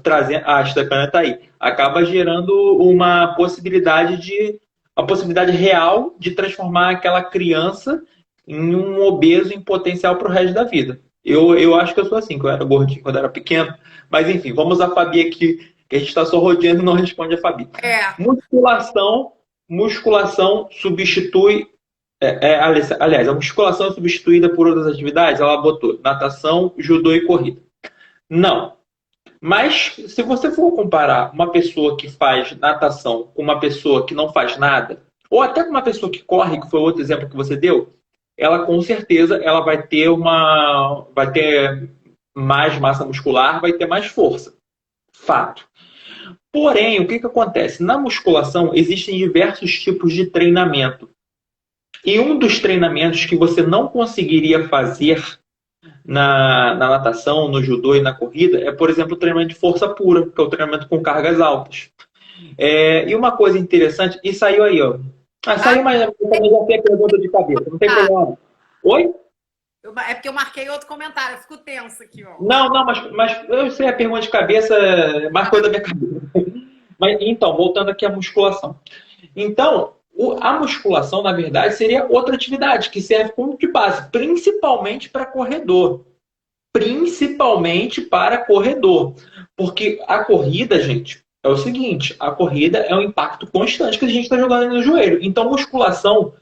trazendo. A Stefania está aí. Acaba gerando uma possibilidade real de transformar aquela criança em um obeso em potencial para o resto da vida. Eu acho que eu sou assim, que eu era gordinho quando era pequeno. Mas enfim, vamos a Fabi aqui Que a gente está só rodeando e não responde a Fabi. É. Musculação substitui. Aliás, a musculação é substituída por outras atividades? Ela botou natação, judô e corrida. Não. Mas se você for comparar uma pessoa que faz natação com uma pessoa que não faz nada, ou até com uma pessoa que corre, que foi outro exemplo que você deu, ela com certeza ela vai ter mais massa muscular, vai ter mais força. Fato. Porém, o que que acontece? Na musculação existem diversos tipos de treinamento. E um dos treinamentos que você não conseguiria fazer na natação, no judô e na corrida é, por exemplo, o treinamento de força pura, que é o treinamento com cargas altas. E uma coisa interessante, e saiu aí, ó. Saiu, mas também já tem pergunta de cabeça, não tem problema. Oi? É porque eu marquei outro comentário, eu fico tenso aqui, ó. Não, não, mas eu sei a pergunta de cabeça, marcou da minha cabeça. Mas, então, voltando aqui à musculação. Então, a musculação, na verdade, seria outra atividade que serve como de base, principalmente para corredor. Principalmente para corredor. Porque a corrida, gente, é o seguinte: a corrida é um impacto constante que a gente está jogando no joelho. Então, musculação,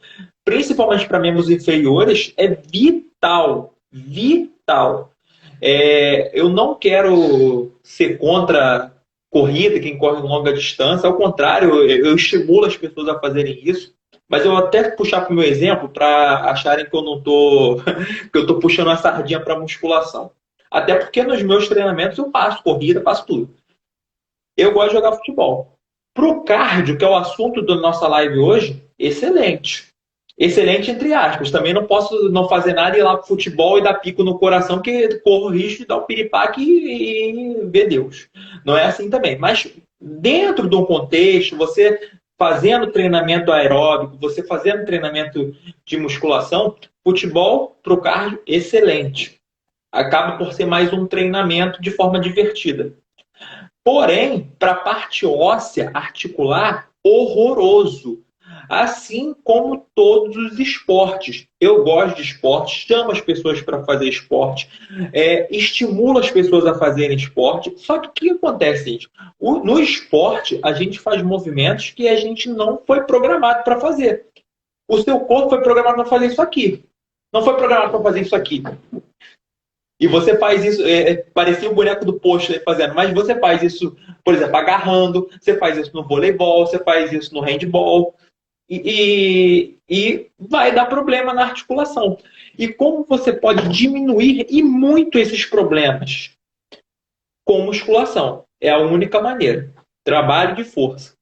principalmente para membros inferiores, é vital. Vital. Eu não quero ser contra corrida, quem corre em longa distância. Ao contrário, eu estimulo as pessoas a fazerem isso. Mas eu vou até puxar para o meu exemplo para acharem que eu não tô, que eu tô puxando a sardinha para musculação. Até porque nos meus treinamentos eu passo corrida, passo tudo. Eu gosto de jogar futebol. Pro cardio, que é o assunto da nossa live hoje, excelente. Excelente entre aspas. Também não posso não fazer nada e ir lá pro futebol e dar pico no coração, que corro o risco de dar um piripaque e ver Deus. Não é assim também. Mas dentro de um contexto, você fazendo treinamento aeróbico, você fazendo treinamento de musculação, futebol pro cardio, excelente. Acaba por ser mais um treinamento de forma divertida. Porém, para a parte óssea, articular, horroroso. Assim como todos os esportes. Eu gosto de esporte, chamo as pessoas para fazer esporte, estimulo as pessoas a fazerem esporte. Só que o que acontece, gente? No esporte, a gente faz movimentos que a gente não foi programado para fazer. O seu corpo foi programado para fazer isso aqui. Não foi programado para fazer isso aqui. E você faz isso, parecia o boneco do posto fazendo, mas você faz isso, por exemplo, agarrando, você faz isso no voleibol, você faz isso no handball, e vai dar problema na articulação. E como você pode diminuir e muito esses problemas? Com musculação. É a única maneira. Trabalho de força.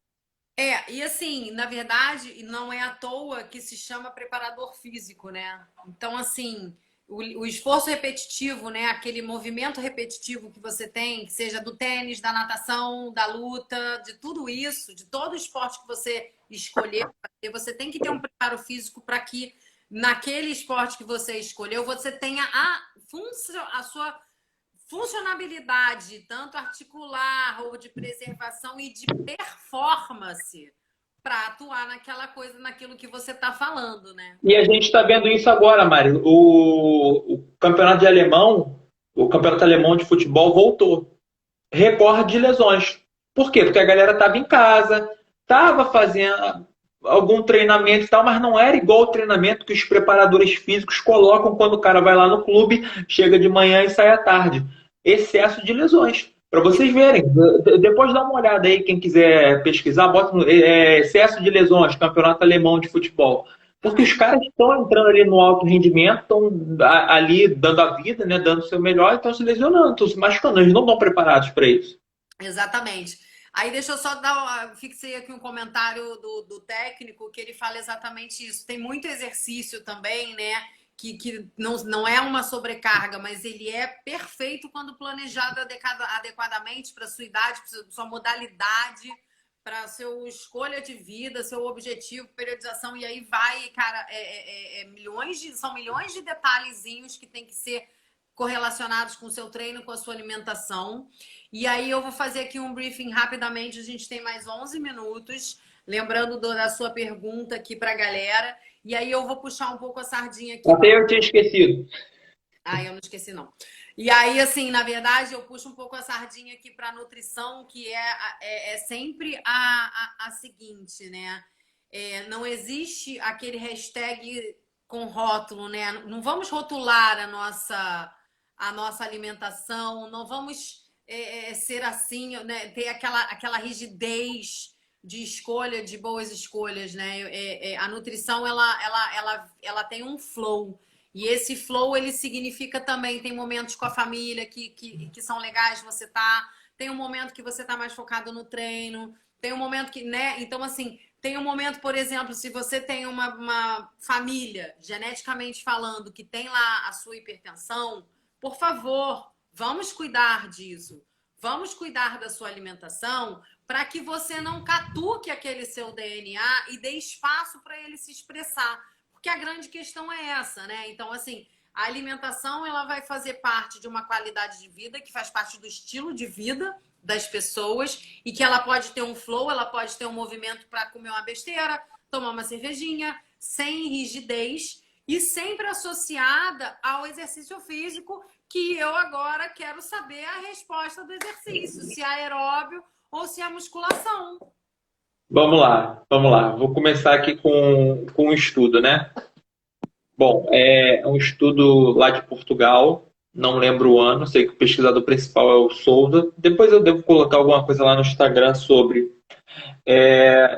E assim, na verdade, não é à toa que se chama preparador físico, né? Então, assim, o esforço repetitivo, né? Aquele movimento repetitivo que você tem, que seja do tênis, da natação, da luta, de tudo isso, de todo o esporte que você escolher fazer, você tem que ter um preparo físico para que naquele esporte que você escolheu, você tenha a sua funcionabilidade, tanto articular ou de preservação e de performance para atuar naquela coisa, naquilo que você está falando, né? E a gente está vendo isso agora, Mari. O campeonato alemão, o campeonato alemão de futebol voltou. Recorde de lesões. Por quê? Porque a galera estava em casa, estava fazendo algum treinamento e tal, mas não era igual o treinamento que os preparadores físicos colocam quando o cara vai lá no clube, chega de manhã e sai à tarde. Excesso de lesões. Para vocês verem, depois dá uma olhada aí, quem quiser pesquisar, bota excesso de lesões, campeonato alemão de futebol. Porque os caras estão entrando ali no alto rendimento, estão ali dando a vida, né, dando o seu melhor, estão se lesionando, estão se machucando, eles não estão preparados para isso. Exatamente. Aí deixa eu só fixei aqui um comentário do técnico que ele fala exatamente isso. Tem muito exercício também, né? Que não é uma sobrecarga, mas ele é perfeito quando planejado adequadamente para sua idade, para sua modalidade, para sua escolha de vida, seu objetivo, periodização, e aí vai, cara, são milhões de detalhezinhos que tem que ser correlacionados com o seu treino, com a sua alimentação. E aí eu vou fazer aqui um briefing rapidamente, a gente tem mais 11 minutos, lembrando da sua pergunta aqui para a galera. E aí eu vou puxar um pouco a sardinha aqui. Até eu tinha esquecido. Eu não esqueci, não. E aí, assim, na verdade, eu puxo um pouco a sardinha aqui para a nutrição, que é sempre a seguinte, né? Não existe aquele hashtag com rótulo, né? Não vamos rotular a nossa alimentação, não vamos ser assim, né? Ter aquela rigidez de escolha, de boas escolhas, né? A nutrição, ela tem um flow. E esse flow, ele significa também, tem momentos com a família que são legais, você tá. Tem um momento que você tá mais focado no treino, tem um momento que, né? Então, assim, tem um momento, por exemplo, se você tem uma família, geneticamente falando, que tem lá a sua hipertensão, por favor, vamos cuidar disso. Vamos cuidar da sua alimentação para que você não catuque aquele seu DNA e dê espaço para ele se expressar. Porque a grande questão é essa, né? Então, assim, a alimentação ela vai fazer parte de uma qualidade de vida que faz parte do estilo de vida das pessoas e que ela pode ter um flow, ela pode ter um movimento para comer uma besteira, tomar uma cervejinha, sem rigidez e sempre associada ao exercício físico, que eu agora quero saber a resposta do exercício, se é aeróbio ou se é musculação. Vamos lá, vamos lá. Vou começar aqui com um estudo, né? Bom, é um estudo lá de Portugal, não lembro o ano, sei que o pesquisador principal é o Souza. Depois eu devo colocar alguma coisa lá no Instagram sobre.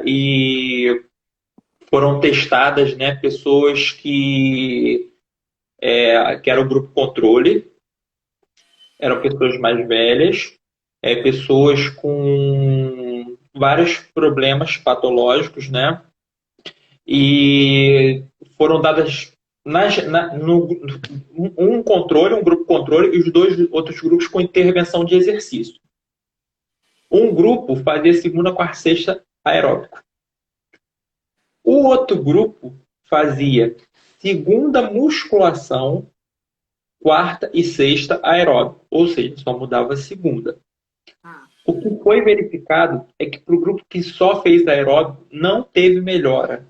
E foram testadas, né, pessoas que eram o grupo controle, eram pessoas mais velhas, pessoas com vários problemas patológicos, né? E foram dadas um controle, um grupo controle, e os dois outros grupos com intervenção de exercício. Um grupo fazia segunda, quarta, sexta aeróbico. O outro grupo fazia segunda musculação, quarta e sexta aeróbico, ou seja, só mudava a segunda. O que foi verificado é que para o grupo que só fez aeróbico não teve melhora,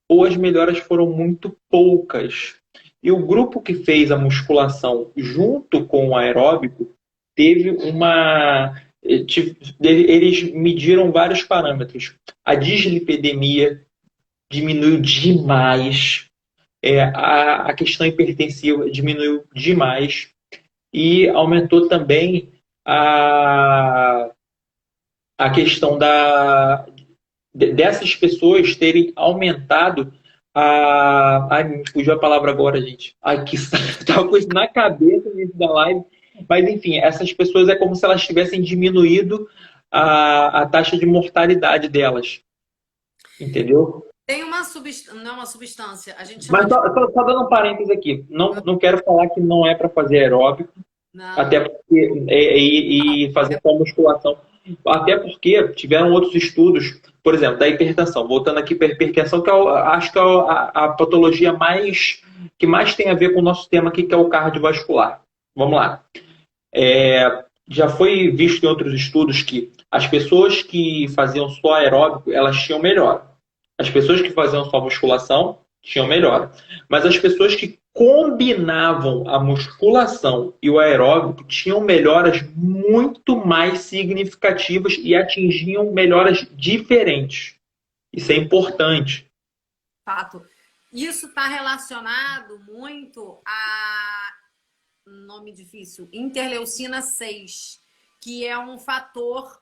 ou as melhoras foram muito poucas. E o grupo que fez a musculação junto com o aeróbico teve uma. Eles mediram vários parâmetros. A dislipidemia diminuiu demais. A questão hipertensiva diminuiu demais. E aumentou também a questão dessas pessoas terem aumentado Ai, me fugiu a palavra agora, gente. Ai, que tava com isso na cabeça no início da live. Mas, enfim, essas pessoas é como se elas tivessem diminuído a taxa de mortalidade delas. Entendeu? Tem uma substância, não uma substância, a gente chama Mas só dando um parênteses aqui. Não quero falar que não é para fazer aeróbico, não. até porque e fazer só musculação. Até porque tiveram outros estudos, por exemplo, da hipertensão. Voltando aqui para a hipertensão, que acho que é a patologia que mais tem a ver com o nosso tema aqui, que é o cardiovascular. Vamos lá. Já foi visto em outros estudos que as pessoas que faziam só aeróbico, elas tinham melhora. As pessoas que faziam só musculação tinham melhora. Mas as pessoas que combinavam a musculação e o aeróbico tinham melhoras muito mais significativas e atingiam melhoras diferentes. Isso é importante. Fato. Isso está relacionado muito a nome difícil, interleucina 6, que é um fator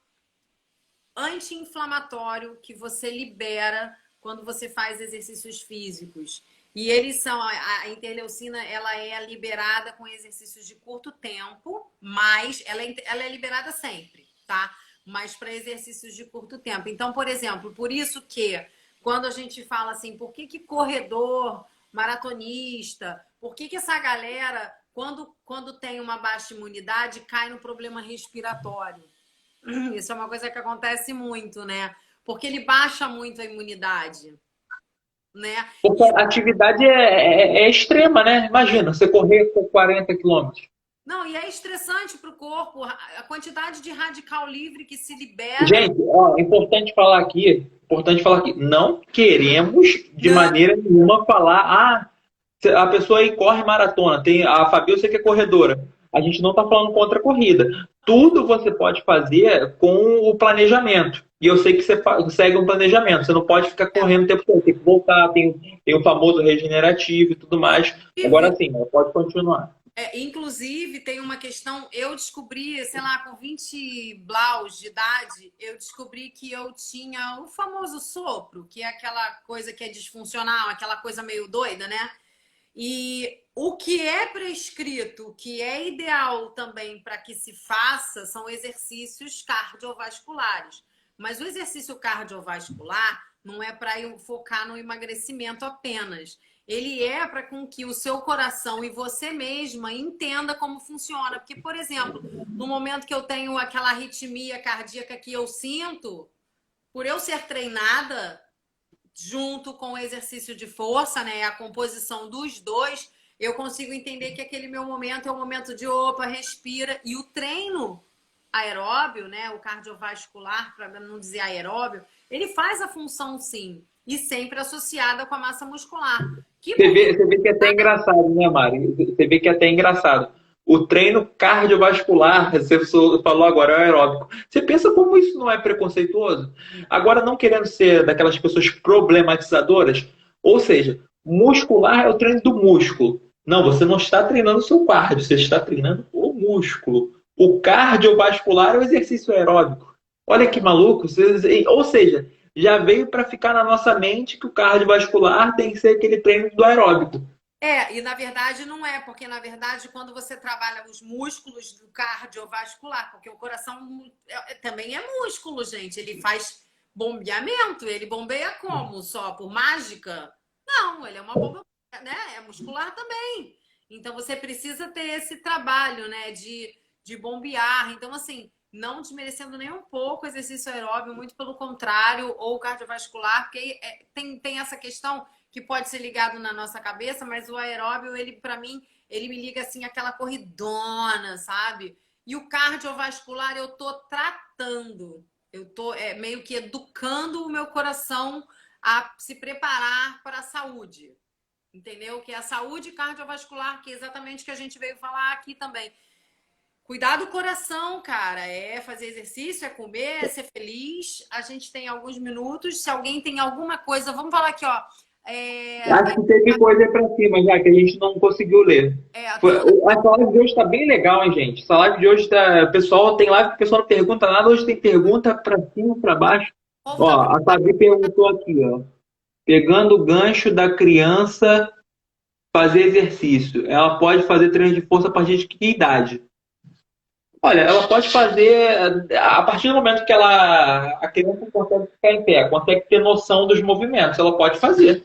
anti-inflamatório que você libera quando você faz exercícios físicos. E eles são, a interleucina, ela é liberada com exercícios de curto tempo, mas ela é liberada sempre, tá? Mas para exercícios de curto tempo. Então, por exemplo, por isso que quando a gente fala assim, por que corredor, maratonista, por que essa galera, quando tem uma baixa imunidade, cai no problema respiratório? Isso é uma coisa que acontece muito, né? Porque ele baixa muito a imunidade, né? Porque a atividade é extrema, né? Imagina, você correr com 40 quilômetros. Não, e é estressante para o corpo a quantidade de radical livre que se libera. Gente, ó, importante falar aqui, não queremos de maneira nenhuma falar, a pessoa aí corre maratona, a Fabi eu sei que é corredora. a gente não está falando contra a corrida. Tudo você pode fazer com o planejamento. E eu sei que você segue um planejamento. Você não pode ficar É, correndo o tempo todo. Tem que voltar, tem o famoso regenerativo e tudo mais. Agora sim, pode continuar. inclusive, tem uma questão. Eu descobri, sei lá, com 20 blaus de idade, eu descobri que eu tinha o famoso sopro, que é aquela coisa que é disfuncional, aquela coisa meio doida, né? E o que é prescrito, o que é ideal também para que se faça, são exercícios cardiovasculares. Mas o exercício cardiovascular não é para eu focar no emagrecimento apenas. Ele é para com que o seu coração e você mesma entenda como funciona. Porque, por exemplo, no momento que eu tenho aquela arritmia cardíaca que eu sinto, por eu ser treinada, junto com o exercício de força, né, a composição dos dois, eu consigo entender que aquele meu momento é um momento de opa, respira, e o treino aeróbio, né, o cardiovascular, para não dizer aeróbio, ele faz a função sim, e sempre associada com a massa muscular. Que momento... Você vê que é até engraçado, né, Mari? Você vê que é até engraçado. O treino cardiovascular, você falou agora, é o aeróbico. Você pensa como isso não é preconceituoso? Agora, não querendo ser daquelas pessoas problematizadoras, ou seja, muscular é o treino do músculo. Não, você não está treinando o seu cardio, você está treinando o músculo. O cardiovascular é o exercício aeróbico. Olha que maluco. Ou seja, já veio para ficar na nossa mente que o cardiovascular tem que ser aquele treino do aeróbico. E na verdade não é, porque na verdade quando você trabalha os músculos do cardiovascular, porque o coração também é músculo, gente, ele faz bombeamento, ele bombeia como? Só por mágica? Não, ele é uma bomba, né? É muscular também. Então você precisa ter esse trabalho, né, de bombear. Então, assim, não desmerecendo nem um pouco o exercício aeróbio, muito pelo contrário, ou cardiovascular, porque tem essa questão que pode ser ligado na nossa cabeça, mas o aeróbio, ele, para mim, ele me liga assim aquela corridona, sabe? E o cardiovascular eu tô tratando, eu tô meio que educando o meu coração a se preparar para a saúde, entendeu? Que é a saúde cardiovascular, que é exatamente o que a gente veio falar aqui também. Cuidar do coração, cara, é fazer exercício, é comer, é ser feliz. A gente tem alguns minutos. Se alguém tem alguma coisa, vamos falar aqui, ó. Acho que teve coisa para cima já que a gente não conseguiu ler. Tem um... Essa live de hoje está bem legal, hein, gente? Essa live de hoje tá. Pessoal, tem live que o pessoal não pergunta nada, hoje tem pergunta para cima, para baixo. O povo tá... Ó, a Fabi perguntou aqui, ó. Pegando o gancho da criança fazer exercício, ela pode fazer treino de força a partir de que idade? Olha, ela pode fazer a partir do momento que a criança consegue ficar em pé, consegue ter noção dos movimentos, ela pode fazer.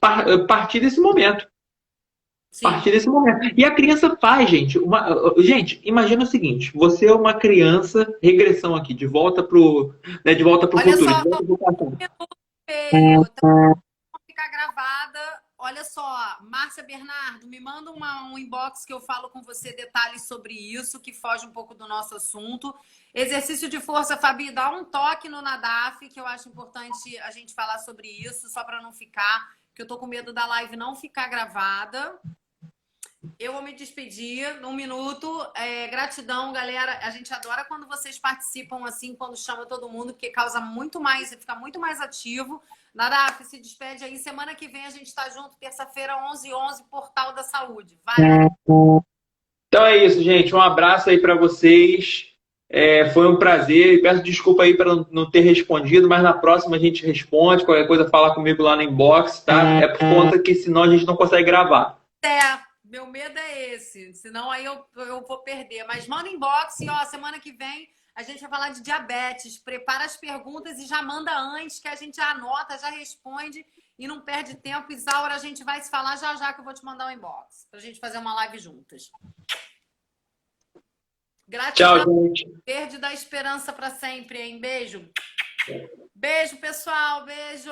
A partir desse momento. A Sim. partir desse momento. E a criança faz, gente. Gente, imagina o seguinte: você é uma criança, regressão aqui, de volta pro, né, de volta pro Olha futuro, só, de volta pro passado. feio. Então, ficar gravada. Olha só, Márcia Bernardo, me manda um inbox que eu falo com você detalhes sobre isso, que foge um pouco do nosso assunto. Exercício de força, Fabi, dá um toque no Nadaf, que eu acho importante a gente falar sobre isso, só para não ficar, que eu tô com medo da live não ficar gravada. Eu vou me despedir num minuto. Gratidão, galera. A gente adora quando vocês participam assim, quando chama todo mundo, porque causa muito mais, fica muito mais ativo. Nadaf, se despede aí. Semana que vem a gente tá junto, terça-feira, 11h11, Portal da Saúde. Valeu! Então é isso, gente. Um abraço aí para vocês. Foi um prazer. E peço desculpa aí para não ter respondido, mas na próxima a gente responde. Qualquer coisa, fala comigo lá no inbox, tá? É por conta que senão a gente não consegue gravar. Meu medo é esse. Senão aí eu vou perder. Mas manda inbox e, ó, semana que vem a gente vai falar de diabetes. Prepara as perguntas e já manda antes, que a gente já anota, já responde e não perde tempo. Isaura, a gente vai se falar já já que eu vou te mandar um inbox pra gente fazer uma live juntas. Tchau, Gratidão. gente. Verde da esperança para sempre, hein? Beijo. Beijo, pessoal. Beijo.